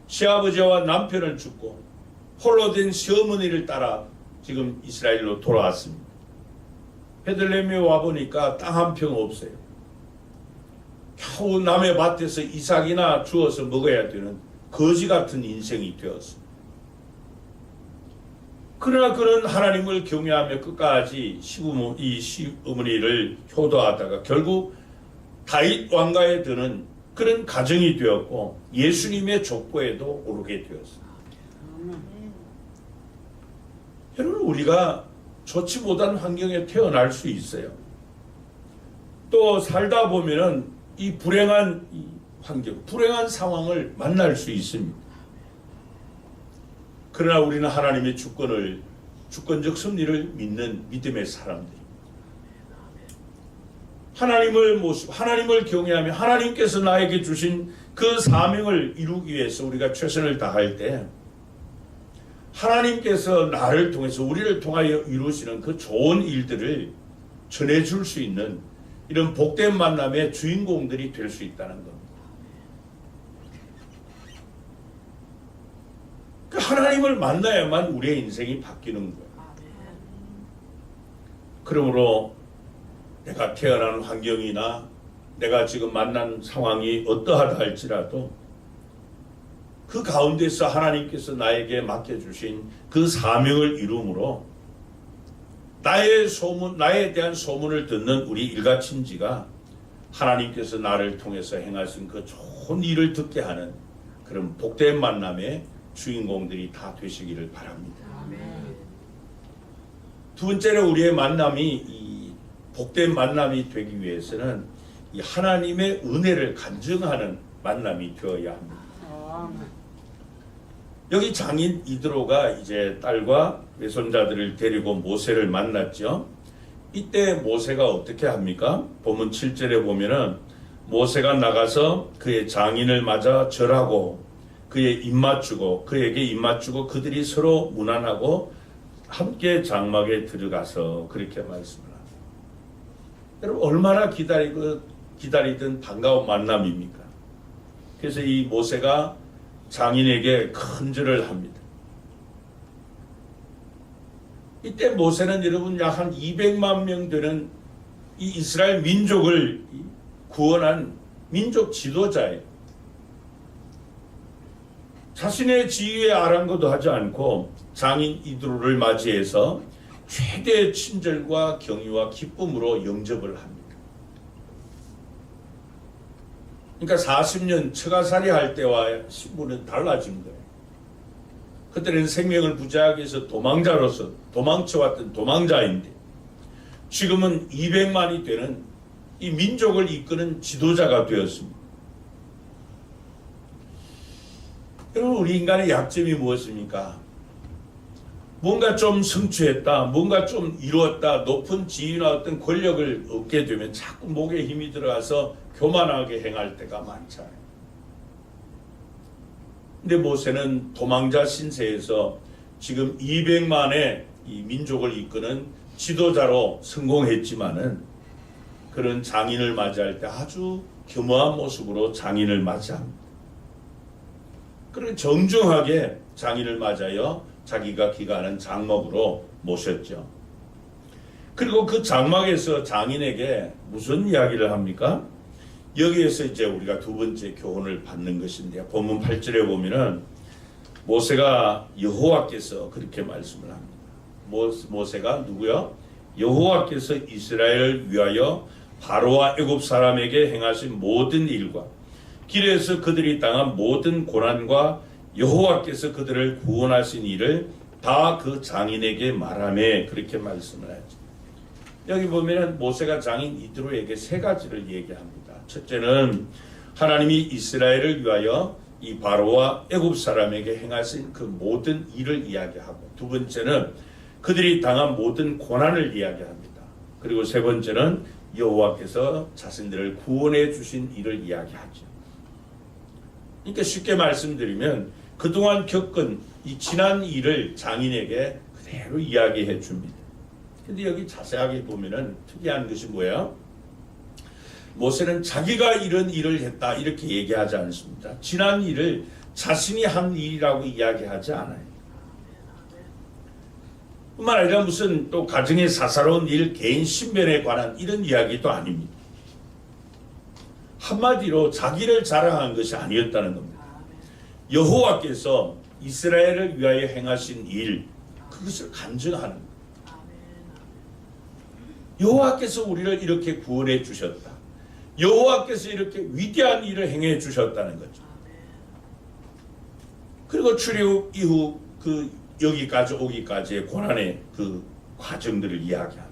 시아버지와 남편을 죽고 홀로 된 시어머니를 따라 지금 이스라엘로 돌아왔습니다. 베들레헴에 와보니까 땅 한 평 없어요. 겨우 남의 밭에서 이삭이나 주워서 먹어야 되는 거지 같은 인생이 되었습니다. 그러나 그는 하나님을 경외하며 끝까지 이 시어머니를 효도하다가 결국 다윗 왕가에 드는 그런 가정이 되었고 예수님의 족보에도 오르게 되었습니다. 여러분, 우리가 좋지 못한 환경에 태어날 수 있어요. 또 살다 보면은 이 불행한 환경, 불행한 상황을 만날 수 있습니다. 그러나 우리는 하나님의 주권적 섭리를 믿는 믿음의 사람들입니다. 하나님을 경외하며 하나님께서 나에게 주신 그 사명을 이루기 위해서 우리가 최선을 다할 때 하나님께서 나를 통해서 우리를 통하여 이루시는 그 좋은 일들을 전해줄 수 있는 이런 복된 만남의 주인공들이 될 수 있다는 겁니다. 그 하나님을 만나야만 우리의 인생이 바뀌는 거예요. 그러므로 내가 태어난 환경이나 내가 지금 만난 상황이 어떠하다 할지라도 그 가운데서 하나님께서 나에게 맡겨주신 그 사명을 이루므로 나에 대한 소문을 듣는 우리 일가친지가 하나님께서 나를 통해서 행하신 그 좋은 일을 듣게 하는 그런 복된 만남의 주인공들이 다 되시기를 바랍니다. 두 번째로 우리의 만남이 이 복된 만남이 되기 위해서는 이 하나님의 은혜를 간증하는 만남이 되어야 합니다. 여기 장인 이드로가 이제 딸과 외손자들을 데리고 모세를 만났죠. 이때 모세가 어떻게 합니까? 본문 7절에 보면은 모세가 나가서 그의 장인을 맞아 절하고 그에게 입 맞추고 그들이 서로 문안하고 함께 장막에 들어가서 그렇게 말씀을 합니다. 여러분, 얼마나 기다리던 반가운 만남입니까? 그래서 이 모세가 장인에게 큰절을 합니다. 이때 모세는 여러분 약 한 200만 명 되는 이 이스라엘 민족을 구원한 민족 지도자예요. 자신의 지위에 아랑곳도 하지 않고 장인 이드로를 맞이해서 최대의 친절과 경의와 기쁨으로 영접을 합니다. 그러니까 40년 처가살이 할 때와 신분은 달라진 거예요. 그때는 생명을 부재하기 위해서 도망자로서 도망쳐왔던 도망자인데 지금은 200만이 되는 이 민족을 이끄는 지도자가 되었습니다. 여러분, 우리 인간의 약점이 무엇입니까? 뭔가 좀 성취했다, 뭔가 좀 이루었다, 높은 지위나 어떤 권력을 얻게 되면 자꾸 목에 힘이 들어가서 교만하게 행할 때가 많잖아요. 근데 모세는 도망자 신세에서 지금 200만의 이 민족을 이끄는 지도자로 성공했지만은 그런 장인을 맞이할 때 아주 겸허한 모습으로 장인을 맞이합니다. 그리고 정중하게 장인을 맞아요. 자기가 기가하는 장막으로 모셨죠. 그리고 그 장막에서 장인에게 무슨 이야기를 합니까? 여기에서 이제 우리가 두 번째 교훈을 받는 것인데요. 본문 8절에 보면은 모세가 여호와께서 그렇게 말씀을 합니다. 모세가 누구요? 여호와께서 이스라엘을 위하여 바로와 애굽 사람에게 행하신 모든 일과 길에서 그들이 당한 모든 고난과 여호와께서 그들을 구원하신 일을 다 그 장인에게 말하며 그렇게 말씀을 하죠. 여기 보면은 모세가 장인 이드로에게 세 가지를 얘기합니다. 첫째는 하나님이 이스라엘을 위하여 이 바로와 애굽 사람에게 행하신 그 모든 일을 이야기하고, 두 번째는 그들이 당한 모든 고난을 이야기합니다. 그리고 세 번째는 여호와께서 자신들을 구원해 주신 일을 이야기하죠. 그러니까 쉽게 말씀드리면 그동안 겪은 이 지난 일을 장인에게 그대로 이야기해 줍니다. 근데 여기 자세하게 보면은 특이한 것이 뭐예요? 모세는 자기가 이런 일을 했다 이렇게 얘기하지 않습니다. 지난 일을 자신이 한 일이라고 이야기하지 않아요. 뿐만 아니라 무슨 또 가정의 사사로운 일, 개인 신변에 관한 이런 이야기도 아닙니다. 한마디로 자기를 자랑한 것이 아니었다는 겁니다. 여호와께서 이스라엘을 위하여 행하신 일, 그것을 간증하는 겁니다. 여호와께서 우리를 이렇게 구원해 주셨다. 여호와께서 이렇게 위대한 일을 행해 주셨다는 거죠. 그리고 출애굽 이후 그 여기까지 오기까지의 고난의 그 과정들을 이야기합니다.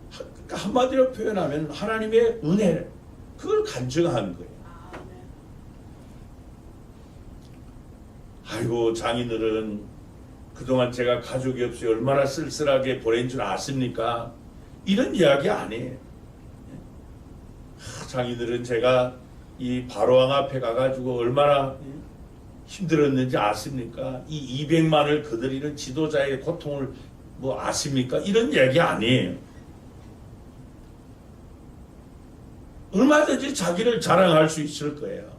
그러니까 한마디로 표현하면 하나님의 은혜, 그걸 간증한 거예요. 아이고, 장인들은 그동안 제가 가족이 없이 얼마나 쓸쓸하게 보낸 줄 아십니까? 이런 이야기 아니에요. 장인들은 제가 이 바로왕 앞에 가가지고 얼마나 힘들었는지 아십니까? 이 200만을 거느리는 지도자의 고통을 뭐 아십니까? 이런 얘기 아니에요. 얼마든지 자기를 자랑할 수 있을 거예요.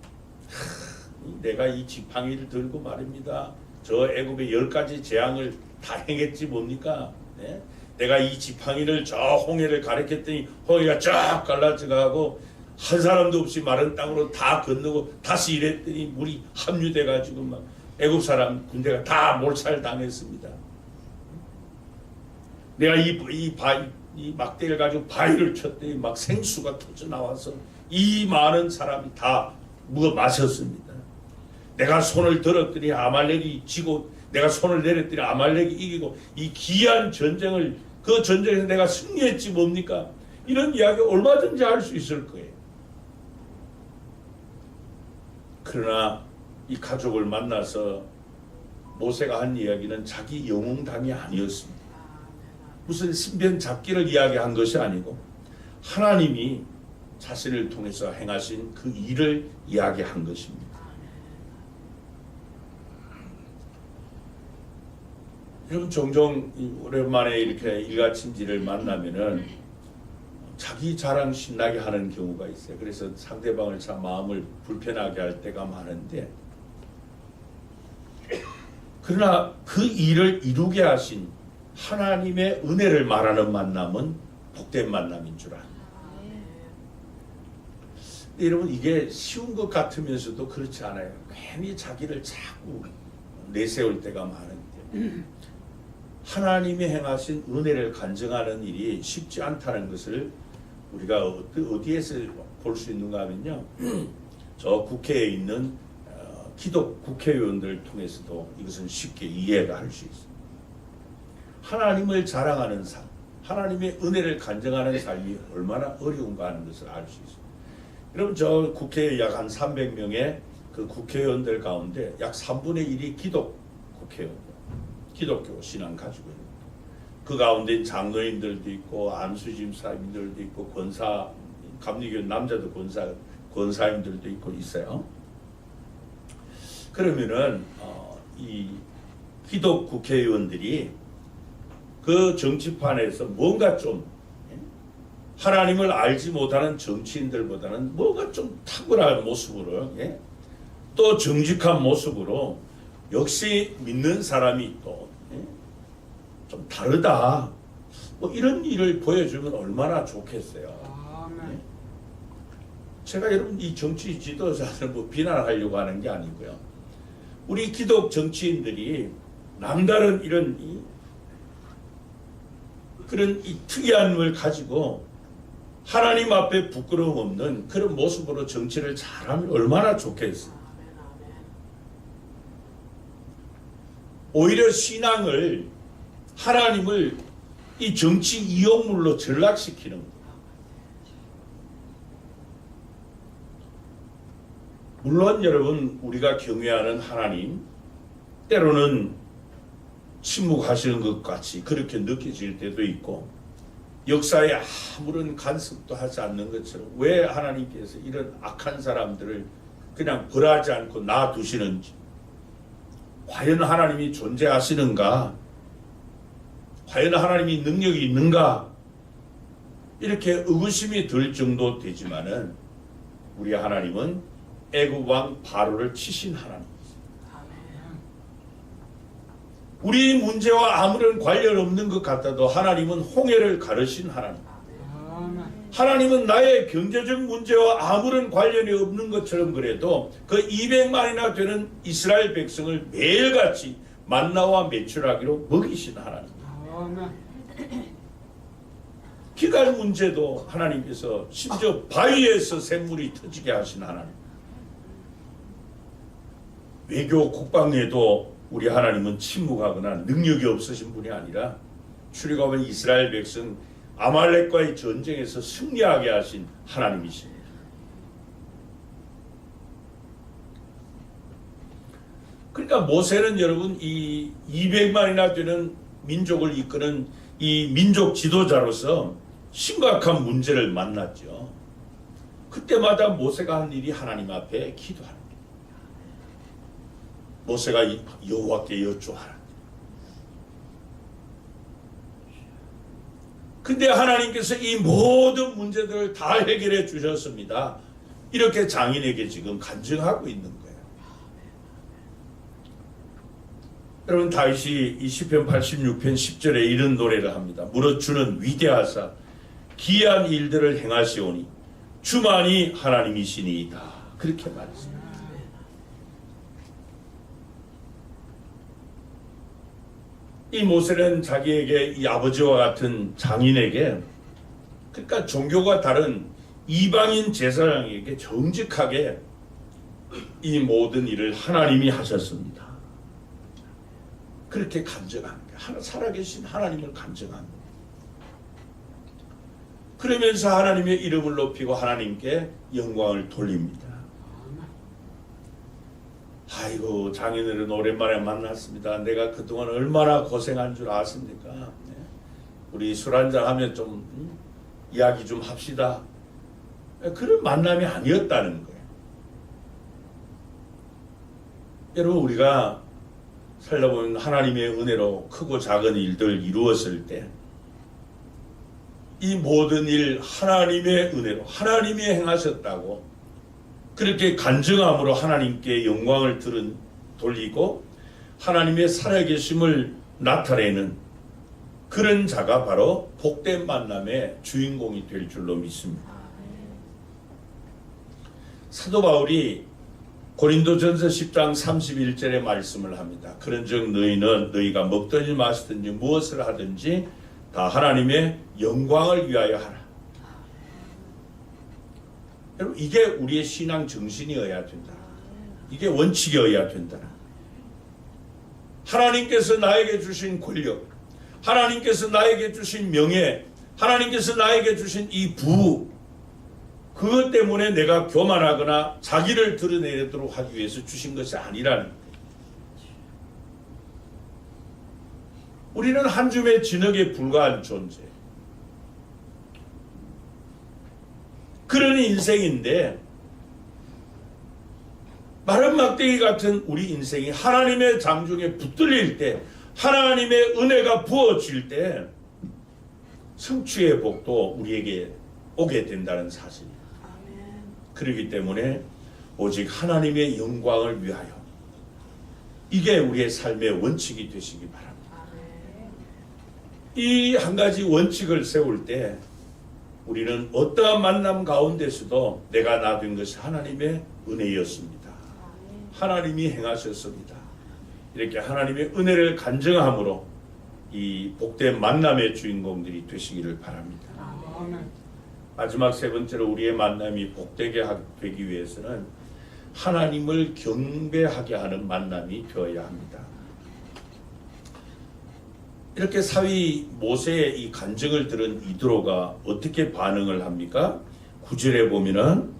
내가 이 지팡이를 들고 말입니다. 저 애굽의 10가지 재앙을 다 행했지 뭡니까? 네? 내가 이 지팡이를 저 홍해를 가리켰더니 홍해가 쫙 갈라져가고 한 사람도 없이 마른 땅으로 다 건너고 다시 이랬더니 물이 합류돼가지고 막 애굽 사람 군대가 다 몰살당했습니다. 내가 이 막대를 가지고 바위를 쳤더니 막 생수가 터져 나와서 이 많은 사람이 다 마셨습니다. 내가 손을 들었더니 아말렉이 지고 내가 손을 내렸더니 아말렉이 이기고 이 기이한 전쟁을 그 전쟁에서 내가 승리했지 뭡니까? 이런 이야기 얼마든지 할 수 있을 거예요. 그러나 이 가족을 만나서 모세가 한 이야기는 자기 영웅담이 아니었습니다. 무슨 신변 잡기를 이야기한 것이 아니고 하나님이 자신을 통해서 행하신 그 일을 이야기한 것입니다. 여러분, 종종 오랜만에 이렇게 일가친지를 만나면은 자기 자랑 신나게 하는 경우가 있어요. 그래서 상대방을 참 마음을 불편하게 할 때가 많은데, 그러나 그 일을 이루게 하신 하나님의 은혜를 말하는 만남은 복된 만남인 줄 압니다. 여러분, 이게 쉬운 것 같으면서도 그렇지 않아요. 괜히 자기를 자꾸 내세울 때가 많은데 하나님이 행하신 은혜를 간증하는 일이 쉽지 않다는 것을 우리가 어디에서 볼 수 있는가 하면요, 저 국회에 있는 기독 국회의원들을 통해서도 이것은 쉽게 이해가 할 수 있습니다. 하나님을 자랑하는 삶, 하나님의 은혜를 간증하는 삶이 얼마나 어려운가 하는 것을 알 수 있습니다. 여러분, 저 국회에 약 한 300명의 그 국회의원들 가운데 약 3분의 1이 기독 국회의원들, 기독교 신앙 가지고 있는 거예요. 그 가운데 장로님들도 있고 안수집사님들도 있고 권사, 감리교회 남자도 권사님들도 있고 있어요. 그러면은 이 기독 국회의원들이 그 정치판에서 뭔가 좀 하나님을 알지 못하는 정치인들보다는 뭔가 좀 탁월한 모습으로, 또 정직한 모습으로 역시 믿는 사람이 또 좀 다르다, 뭐 이런 일을 보여주면 얼마나 좋겠어요. 제가 여러분 이 정치 지도자들 뭐 비난하려고 하는 게 아니고요, 우리 기독 정치인들이 남다른 이런 그런 이 특이함을 가지고 하나님 앞에 부끄러움 없는 그런 모습으로 정치를 잘하면 얼마나 좋겠어요. 오히려 신앙을, 하나님을 이 정치 이용물로 전락시키는 거예요. 물론 여러분 우리가 경외하는 하나님 때로는 침묵하시는 것 같이 그렇게 느껴질 때도 있고 역사에 아무런 간섭도 하지 않는 것처럼 왜 하나님께서 이런 악한 사람들을 그냥 벌하지 않고 놔두시는지, 과연 하나님이 존재하시는가, 과연 하나님이 능력이 있는가, 이렇게 의구심이 들 정도 되지만은 우리 하나님은 애굽 왕 바로를 치신 하나님, 우리 문제와 아무런 관련 없는 것 같아도 하나님은 홍해를 가르신 하나님, 하나님은 나의 경제적 문제와 아무런 관련이 없는 것처럼 그래도 그 200만이나 되는 이스라엘 백성을 매일같이 만나와 메추라기로 먹이신 하나님, 기갈 문제도 하나님께서 심지어 바위에서 샘물이 터지게 하신 하나님, 외교 국방에도 우리 하나님은 침묵하거나 능력이 없으신 분이 아니라 출애굽한 이스라엘 백성 아말렉과의 전쟁에서 승리하게 하신 하나님이십니다. 그러니까 모세는 여러분 이 200만이나 되는 민족을 이끄는 이 민족 지도자로서 심각한 문제를 만났죠. 그때마다 모세가 한 일이 하나님 앞에 기도하는 거예요. 모세가 여호와께 여쭈하라. 근데 하나님께서 이 모든 문제들을 다 해결해 주셨습니다. 이렇게 장인에게 지금 간증하고 있는 거예요. 여러분 다윗이 이 시편 86편 10절에 이런 노래를 합니다. 무릇 주는 위대하사 기이한 일들을 행하시오니 주만이 하나님이시니이다. 그렇게 말했습니다. 이 모세는 자기에게 이 아버지와 같은 장인에게, 그러니까 종교가 다른 이방인 제사장에게 정직하게 이 모든 일을 하나님이 하셨습니다. 그렇게 간증합니다. 살아계신 하나님을 간증합니다. 그러면서 하나님의 이름을 높이고 하나님께 영광을 돌립니다. 아이고 장인어른 오랜만에 만났습니다. 내가 그동안 얼마나 고생한 줄 아십니까? 네. 우리 술 한잔 하면 좀 이야기 좀 합시다. 그런 만남이 아니었다는 거예요. 여러분 우리가 살다 보면 하나님의 은혜로 크고 작은 일들 이루었을 때 이 모든 일 하나님의 은혜로 하나님이 행하셨다고 그렇게 간증함으로 하나님께 영광을 돌리고 하나님의 살아계심을 나타내는 그런 자가 바로 복된 만남의 주인공이 될 줄로 믿습니다. 사도 바울이 고린도전서 10장 31절에 말씀을 합니다. 그런즉 너희는 너희가 먹든지 마시든지 무엇을 하든지 다 하나님의 영광을 위하여 하라. 여러분 이게 우리의 신앙 정신이어야 된다. 이게 원칙이어야 된다. 하나님께서 나에게 주신 권력, 하나님께서 나에게 주신 명예, 하나님께서 나에게 주신 이 부, 그것 때문에 내가 교만하거나 자기를 드러내도록 하기 위해서 주신 것이 아니라는 거예요. 우리는 한 줌의 진흙에 불과한 존재. 그런 인생인데 마른 막대기 같은 우리 인생이 하나님의 장중에 붙들릴 때, 하나님의 은혜가 부어질 때 성취의 복도 우리에게 오게 된다는 사실입니다. 그렇기 때문에 오직 하나님의 영광을 위하여, 이게 우리의 삶의 원칙이 되시기 바랍니다. 이 한 가지 원칙을 세울 때 우리는 어떠한 만남 가운데서도 내가 나된 것이 하나님의 은혜였습니다. 하나님이 행하셨습니다. 이렇게 하나님의 은혜를 간증함으로 이 복된 만남의 주인공들이 되시기를 바랍니다. 마지막 세 번째로 우리의 만남이 복되게 되기 위해서는 하나님을 경배하게 하는 만남이 되어야 합니다. 이렇게 사위 모세의 이 간증을 들은 이드로가 어떻게 반응을 합니까? 9절에 보면은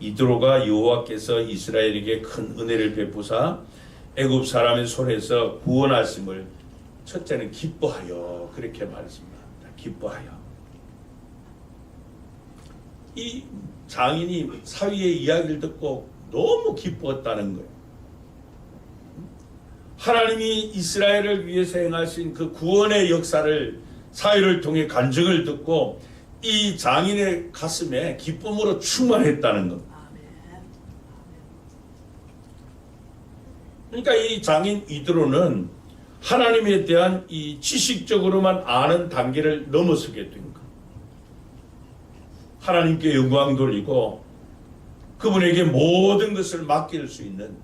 이드로가 여호와께서 이스라엘에게 큰 은혜를 베푸사 애굽 사람의 손에서 구원하심을 첫째는 기뻐하여 그렇게 말씀합니다. 기뻐하여. 이 장인이 사위의 이야기를 듣고 너무 기뻤다는 거예요. 하나님이 이스라엘을 위해서 행하신 그 구원의 역사를 사위를 통해 간증을 듣고 이 장인의 가슴에 기쁨으로 충만했다는 겁니다. 그러니까 이 장인 이드로는 하나님에 대한 이 지식적으로만 아는 단계를 넘어서게 된 거예요. 하나님께 영광 돌리고 그분에게 모든 것을 맡길 수 있는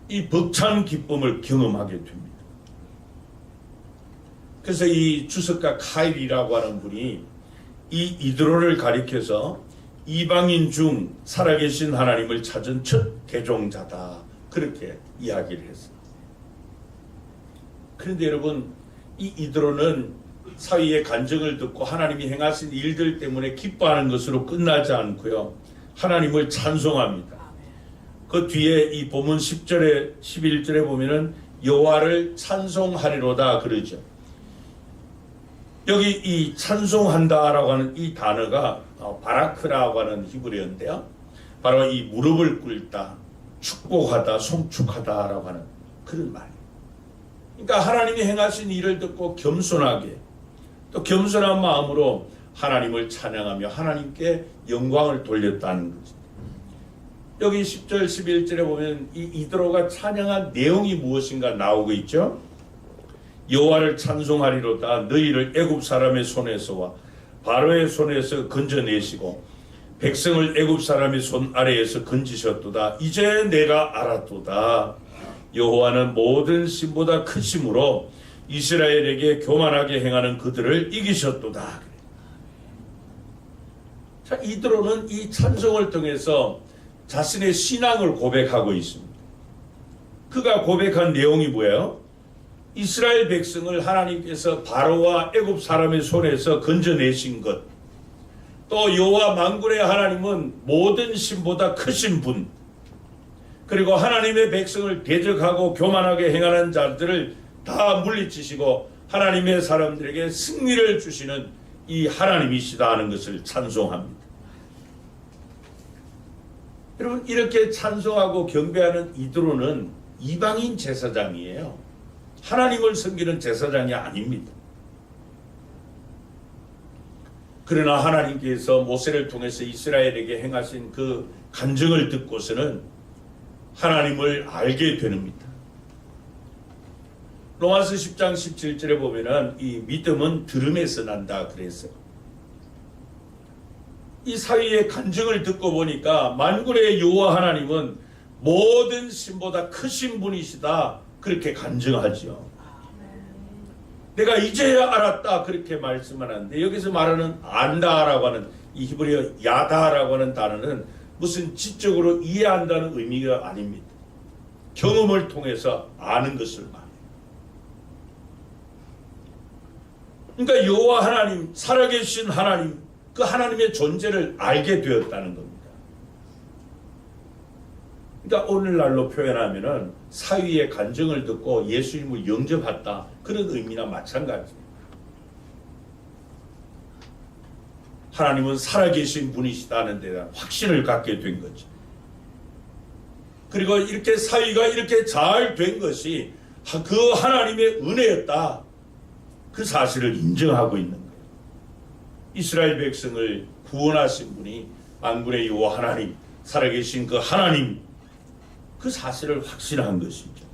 이 벅찬 기쁨을 경험하게 됩니다. 그래서 이 주석가 카일이라고 하는 분이 이 이드로를 가리켜서 이방인 중 살아계신 하나님을 찾은 첫 개종자다, 그렇게 이야기를 했어요. 그런데 여러분, 이 이드로는 사위의 간증을 듣고 하나님이 행하신 일들 때문에 기뻐하는 것으로 끝나지 않고요, 하나님을 찬송합니다. 그 뒤에 이 본문 10절에 11절에 보면은 여호와를 찬송하리로다 그러죠. 여기 이 찬송한다라고 하는 이 단어가 바라크라고 하는 히브리어인데요, 바로 이 무릎을 꿇다, 축복하다, 송축하다라고 하는 그런 말이에요. 그러니까 하나님이 행하신 일을 듣고 겸손하게, 또 겸손한 마음으로 하나님을 찬양하며 하나님께 영광을 돌렸다는 거죠. 여기 10절 11절에 보면 이 이드로가 찬양한 내용이 무엇인가 나오고 있죠. 여호와를 찬송하리로다. 너희를 애굽 사람의 손에서와 바로의 손에서 건져내시고 백성을 애굽 사람의 손 아래에서 건지셨도다. 이제 내가 알았도다. 여호와는 모든 신보다 크심으로 이스라엘에게 교만하게 행하는 그들을 이기셨도다. 자, 이드로는 이 찬송을 통해서 자신의 신앙을 고백하고 있습니다. 그가 고백한 내용이 뭐예요? 이스라엘 백성을 하나님께서 바로와 애굽 사람의 손에서 건져내신 것, 또 여호와 만군의 하나님은 모든 신보다 크신 분, 그리고 하나님의 백성을 대적하고 교만하게 행하는 자들을 다 물리치시고 하나님의 사람들에게 승리를 주시는 이 하나님이시다 하는 것을 찬송합니다. 여러분, 이렇게 찬송하고 경배하는 이드로는 이방인 제사장이에요. 하나님을 섬기는 제사장이 아닙니다. 그러나 하나님께서 모세를 통해서 이스라엘에게 행하신 그 간증을 듣고서는 하나님을 알게 됩니다. 로마서 10장 17절에 보면은 이 믿음은 들음에서 난다 그랬어요. 이 사위의 간증을 듣고 보니까 만군의 여호와 하나님은 모든 신보다 크신 분이시다, 그렇게 간증하죠. 내가 이제야 알았다, 그렇게 말씀하는데 여기서 말하는 안다라고 하는 이 히브리어 야다라고 하는 단어는 무슨 지적으로 이해한다는 의미가 아닙니다. 경험을 통해서 아는 것을 말해요. 그러니까 여호와 하나님, 살아계신 하나님, 그 하나님의 존재를 알게 되었다는 겁니다. 그러니까 오늘날로 표현하면은 사위의 간증을 듣고 예수님을 영접했다, 그런 의미나 마찬가지입니다. 하나님은 살아계신 분이시다는 데 대한 확신을 갖게 된 거죠. 그리고 이렇게 사위가 이렇게 잘 된 것이 그 하나님의 은혜였다, 그 사실을 인정하고 있는 거예요. 이스라엘 백성을 구원하신 분이 만군의 여호와 하나님, 살아계신 그 하나님, 그 사실을 확신한 것이죠.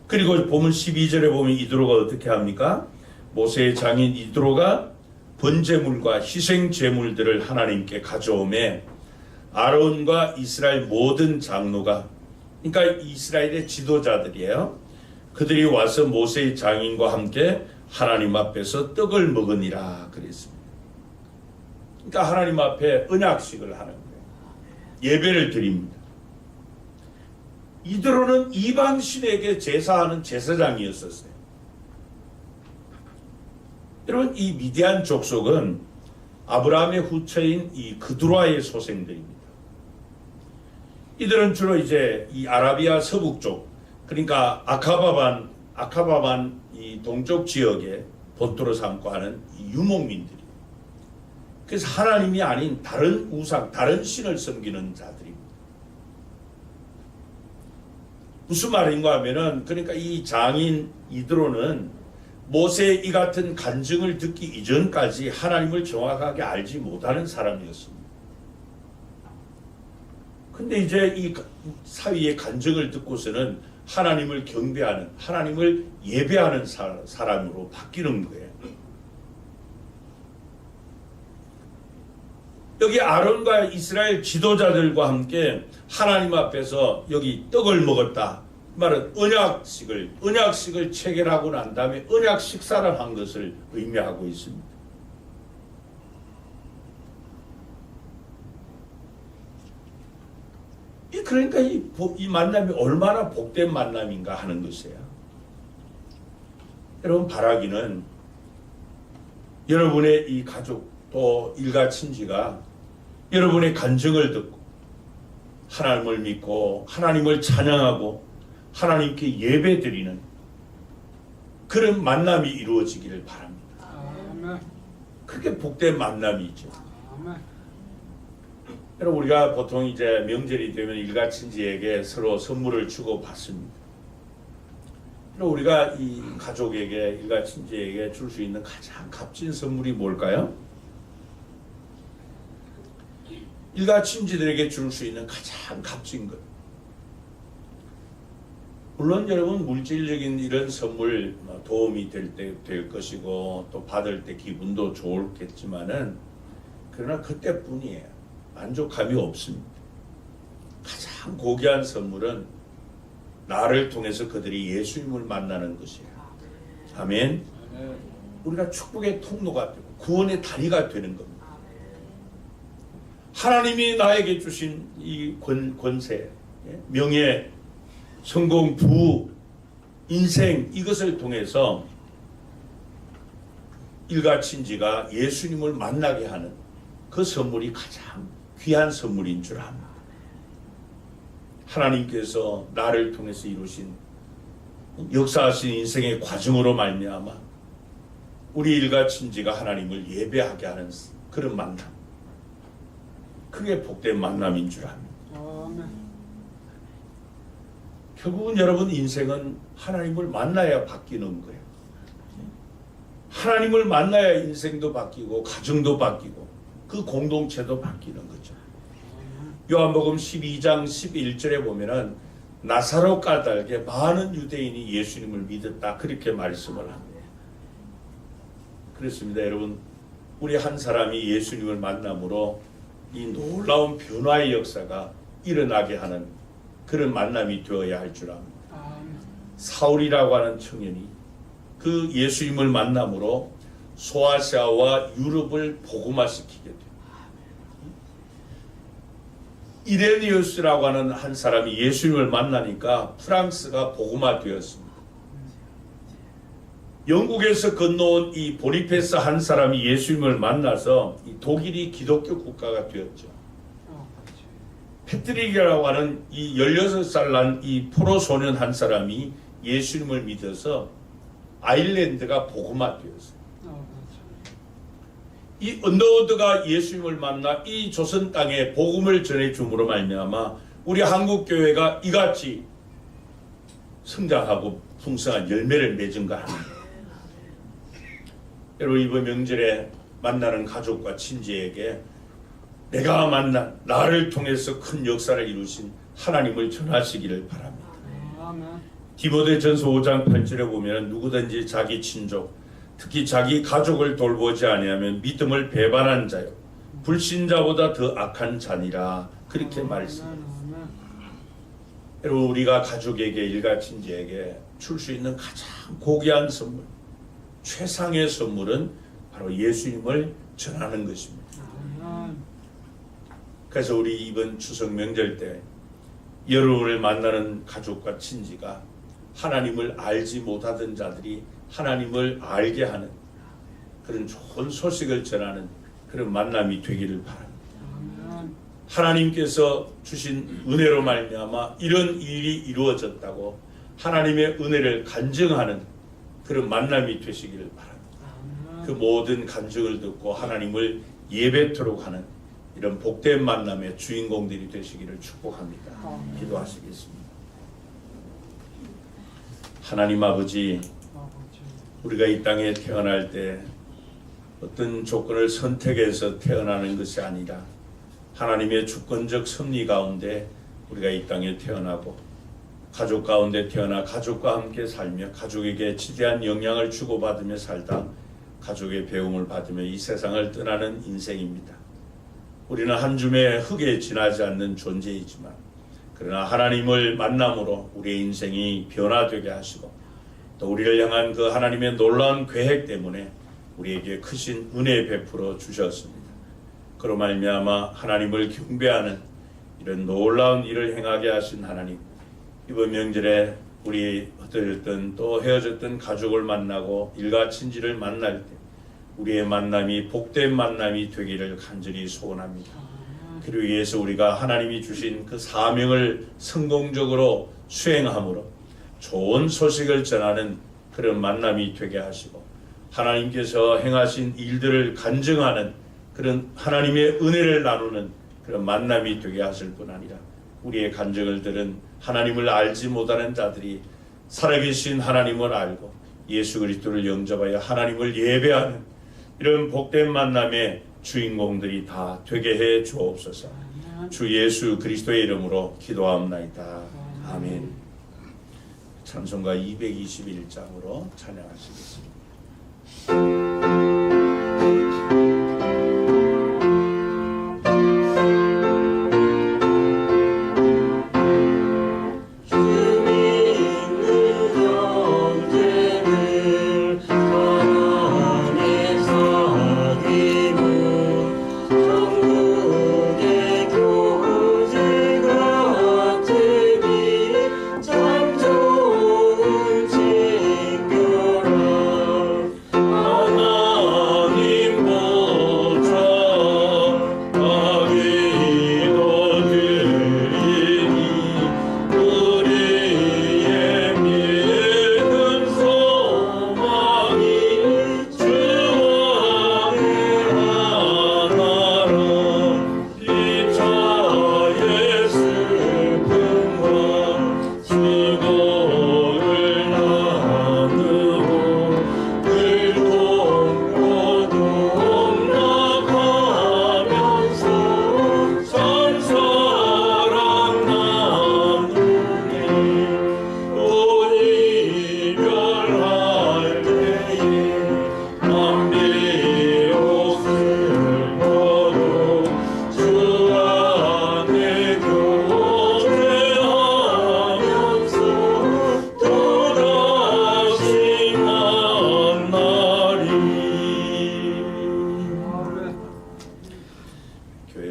그리고 보면 12절에 보면 이드로가 어떻게 합니까? 모세의 장인 이드로가 번제물과 희생 제물들을 하나님께 가져오매 아론과 이스라엘 모든 장로가, 그러니까 이스라엘의 지도자들이에요. 그들이 와서 모세의 장인과 함께 하나님 앞에서 떡을 먹으니라 그랬습니다. 그러니까 하나님 앞에 언약식을 하는 거예요. 예배를 드립니다. 이드로는 이방 신에게 제사하는 제사장이었었어요. 여러분, 이 미디안 족속은 아브라함의 후처인 이 그두라의 소생들입니다. 이들은 주로 이제 이 아라비아 서북 쪽, 그러니까 아카바반 이 동쪽 지역에 본토로 삼고 하는 이 유목민들이. 그래서 하나님이 아닌 다른 우상, 다른 신을 섬기는 자들입니다. 무슨 말인가 하면은, 그러니까 이 장인 이드로는 모세의 이 같은 간증을 듣기 이전까지 하나님을 정확하게 알지 못하는 사람이었습니다. 근데 이제 이 사위의 간증을 듣고서는 하나님을 경배하는, 하나님을 예배하는 사람으로 바뀌는 거예요. 여기 아론과 이스라엘 지도자들과 함께 하나님 앞에서 여기 떡을 먹었다. 말은 언약식을 체결하고 난 다음에 언약 식사를 한 것을 의미하고 있습니다. 그러니까 이 만남이 얼마나 복된 만남인가 하는 것이에요. 여러분, 바라기는 여러분의 이 가족 또 일가 친지가 여러분의 간증을 듣고 하나님을 믿고 하나님을 찬양하고 하나님께 예배드리는 그런 만남이 이루어지기를 바랍니다. 그게 복된 만남이죠. 여러분, 우리가 보통 이제 명절이 되면 일가 친지에게 서로 선물을 주고 받습니다. 우리가 이 가족에게, 일가 친지에게 줄 수 있는 가장 값진 선물이 뭘까요? 일가 친지들에게 줄 수 있는 가장 값진 것. 물론 여러분, 물질적인 이런 선물 도움이 될 것이고 또 받을 때 기분도 좋겠지만은, 그러나 그때뿐이에요. 만족감이 없습니다. 가장 고귀한 선물은 나를 통해서 그들이 예수님을 만나는 것이에요. 아멘. 우리가 축복의 통로가 되고 구원의 다리가 되는 겁니다. 하나님이 나에게 주신 이 권세, 명예, 성공, 부귀, 인생, 이것을 통해서 일가 친지가 예수님을 만나게 하는 그 선물이 가장 귀한 선물인 줄 압니다. 하나님께서 나를 통해서 이루신 역사하신 인생의 과정으로 말미암아 우리 일가 친지가 하나님을 예배하게 하는 그런 만남, 그게 복된 만남인 줄 압니다. 결국은 여러분, 인생은 하나님을 만나야 바뀌는 거예요. 하나님을 만나야 인생도 바뀌고 가정도 바뀌고 그 공동체도 바뀌는 거죠. 요한복음 12장 11절에 보면은 나사로 까닭에 많은 유대인이 예수님을 믿었다, 그렇게 말씀을 합니다. 그렇습니다. 여러분, 우리 한 사람이 예수님을 만남으로 이 놀라운 변화의 역사가 일어나게 하는 그런 만남이 되어야 할 줄 압니다. 사울이라고 하는 청년이 그 예수님을 만남으로 소아시아와 유럽을 복음화시키게 돼요. 이레니우스라고 하는 한 사람이 예수님을 만나니까 프랑스가 복음화되었습니다. 영국에서 건너온 이 보니페스 한 사람이 예수님을 만나서 이 독일이 기독교 국가가 되었죠. 패트릭이라고 하는 이 16살 난 이 포로 소년 한 사람이 예수님을 믿어서 아일랜드가 복음화되었어요. 이 언더우드가 예수님을 만나 이 조선 땅에 복음을 전해줌으로 말미암아 우리 한국 교회가 이같이 성장하고 풍성한 열매를 맺은가 합니다. 여러분, 이번 명절에 만나는 가족과 친지에게 내가 만난, 나를 통해서 큰 역사를 이루신 하나님을 전하시기를 바랍니다. 디모데전서 5장 8절에 보면 누구든지 자기 친족, 특히 자기 가족을 돌보지 아니하면 믿음을 배반한 자요 불신자보다 더 악한 자니라, 그렇게 말씀합니다. 여러분, 우리가 가족에게, 일가 친지에게 줄 수 있는 가장 고귀한 선물, 최상의 선물은 바로 예수님을 전하는 것입니다. 그래서 우리 이번 추석 명절 때 여러분을 만나는 가족과 친지가 하나님을 알지 못하던 자들이 하나님을 알게 하는 그런 좋은 소식을 전하는 그런 만남이 되기를 바랍니다. 하나님께서 주신 은혜로 말미암아 이런 일이 이루어졌다고 하나님의 은혜를 간증하는 그런 만남이 되시기를 바랍니다. 그 모든 간증을 듣고 하나님을 예배토록 하는 이런 복된 만남의 주인공들이 되시기를 축복합니다. 기도하시겠습니다. 하나님 아버지, 우리가 이 땅에 태어날 때 어떤 조건을 선택해서 태어나는 것이 아니라 하나님의 주권적 섭리 가운데 우리가 이 땅에 태어나고 가족 가운데 태어나 가족과 함께 살며 가족에게 지대한 영향을 주고받으며 살다 가족의 배움을 받으며 이 세상을 떠나는 인생입니다. 우리는 한 줌의 흙에 지나지 않는 존재이지만 그러나 하나님을 만남으로 우리의 인생이 변화되게 하시고 또 우리를 향한 그 하나님의 놀라운 계획 때문에 우리에게 크신 은혜 베풀어 주셨습니다. 그로 말미암아 하나님을 경배하는 이런 놀라운 일을 행하게 하신 하나님, 이번 명절에 우리 어떨든 또 헤어졌던 가족을 만나고 일가 친지를 만날 때 우리의 만남이 복된 만남이 되기를 간절히 소원합니다. 그를 위해서 우리가 하나님이 주신 그 사명을 성공적으로 수행함으로 좋은 소식을 전하는 그런 만남이 되게 하시고 하나님께서 행하신 일들을 간증하는 그런 하나님의 은혜를 나누는 그런 만남이 되게 하실 뿐 아니라 우리의 간증을 들은 하나님을 알지 못하는 자들이 살아계신 하나님을 알고 예수 그리스도를 영접하여 하나님을 예배하는 이런 복된 만남의 주인공들이 다 되게 해 주옵소서. 주 예수 그리스도의 이름으로 기도합나이다. 아멘. 찬송가 221장으로 찬양하시겠습니다.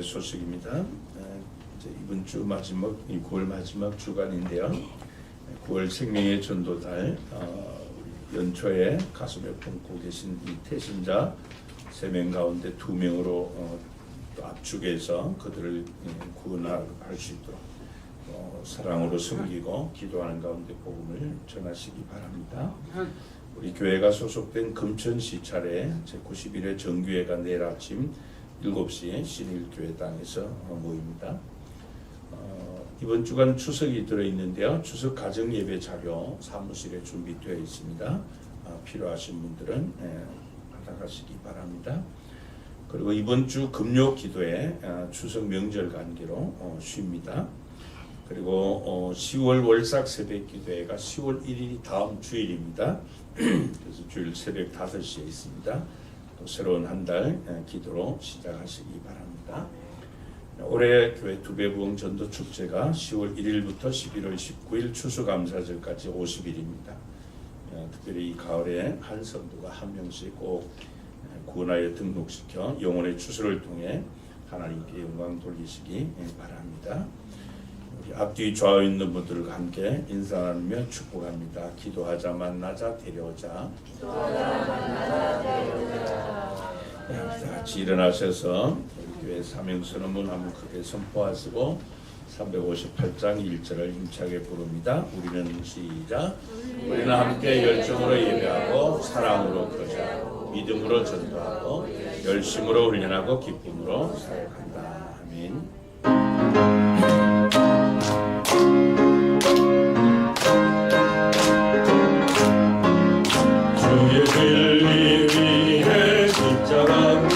소식입니다. 이제 이번 주 마지막 9월 마지막 주간인데요. 9월 생명의 전도달 연초에 가슴에 품고 계신 이 태신자 3명 가운데 2명으로 또 압축해서 그들을 구원할 수 있도록 사랑으로 섬기고 기도하는 가운데 복음을 전하시기 바랍니다. 우리 교회가 소속된 금천시 차례 제91회 정규회가 내일 아침 7시에 신일교회당에서 모입니다. 이번 주간 추석이 들어있는데요. 추석 가정예배 자료 사무실에 준비되어 있습니다. 필요하신 분들은 받아가시기 바랍니다. 그리고 이번 주 금요 기도에 추석 명절 관계로 쉽니다. 그리고 10월 월삭 새벽 기도회가 10월 1일이 다음 주일입니다. 그래서 주일 새벽 5시에 있습니다. 또 새로운 한 달 기도로 시작하시기 바랍니다. 올해 교회 두배부흥 전도 축제가 10월 1일부터 11월 19일 추수감사절까지 50일입니다. 특별히 이 가을에 한 성도가 한 명씩 꼭 구원하여 등록시켜 영혼의 추수를 통해 하나님께 영광 돌리시기 바랍니다. 우리 앞뒤 좌우 있는 분들과 함께 인사 나누며 축복합니다. 기도하자 만나자 데려오자. 다 같이 일어나셔서 교회 사명선언문 한번 크게 선포하시고 358장 1절을 힘차게 부릅니다. 우리는 시작. 우리는 함께 열정으로 예배하고 사랑으로 거주하고 믿음으로 전도하고 열심으로 훈련하고 기쁨으로 사역한다. 아멘. 주의 진리 위에 십자가 기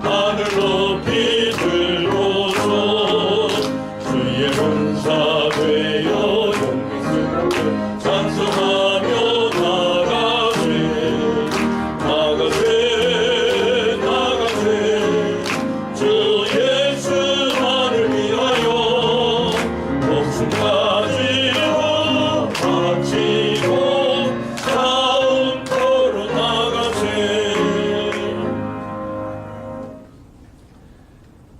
하늘 높이 들고서 주의 군사 되어 용맹스럽게 찬송하며 나가세 주 예수만을 위하여 목숨 가지고 바치고 다음토로 나가세.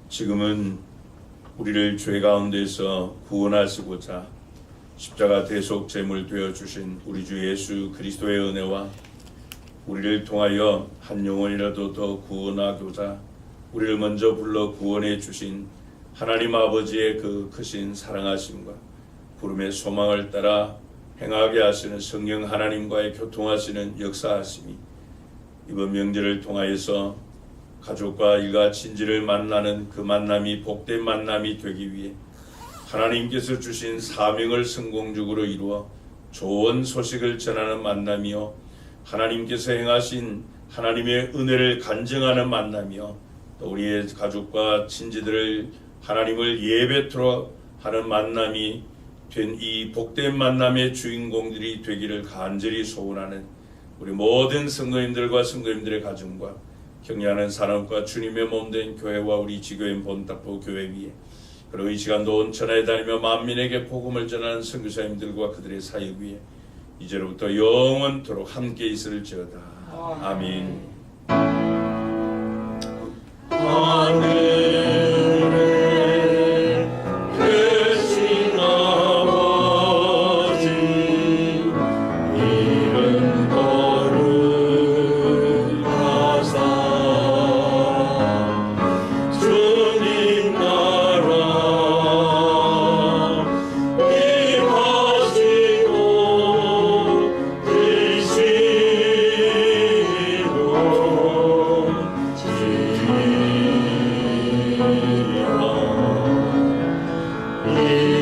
지금은 우리를 죄 가운데서 구원하시고자 십자가 대속 제물 되어 주신 우리 주 예수 그리스도의 은혜와 우리를 통하여 한 영혼이라도 더 구원하고자 우리를 먼저 불러 구원해 주신 하나님 아버지의 그 크신 사랑하심과 부름의 소망을 따라 행하게 하시는 성령 하나님과의 교통하시는 역사하심이 이번 명절을 통하여서 가족과 일가 친지를 만나는 그 만남이 복된 만남이 되기 위해 하나님께서 주신 사명을 성공적으로 이루어 좋은 소식을 전하는 만남이요 하나님께서 행하신 하나님의 은혜를 간증하는 만남이요 또 우리의 가족과 친지들을 하나님을 예배토록 하는 만남이 된 이 복된 만남의 주인공들이 되기를 간절히 소원하는 우리 모든 성도님들과 성도님들의 가정과 경외하는 사람과 주님의 몸된 교회와 우리 지교인 본탁보 교회 위에 그리고 이 시간도 온 천하에 다니며 만민에게 복음을 전하는 선교사님들과 그들의 사역 위에 이제로부터 영원토록 함께 있을지어다. 아멘. 하늘에 계신 아버지 이름 거룩하사 주님 나라 임하시고 계시고 지리라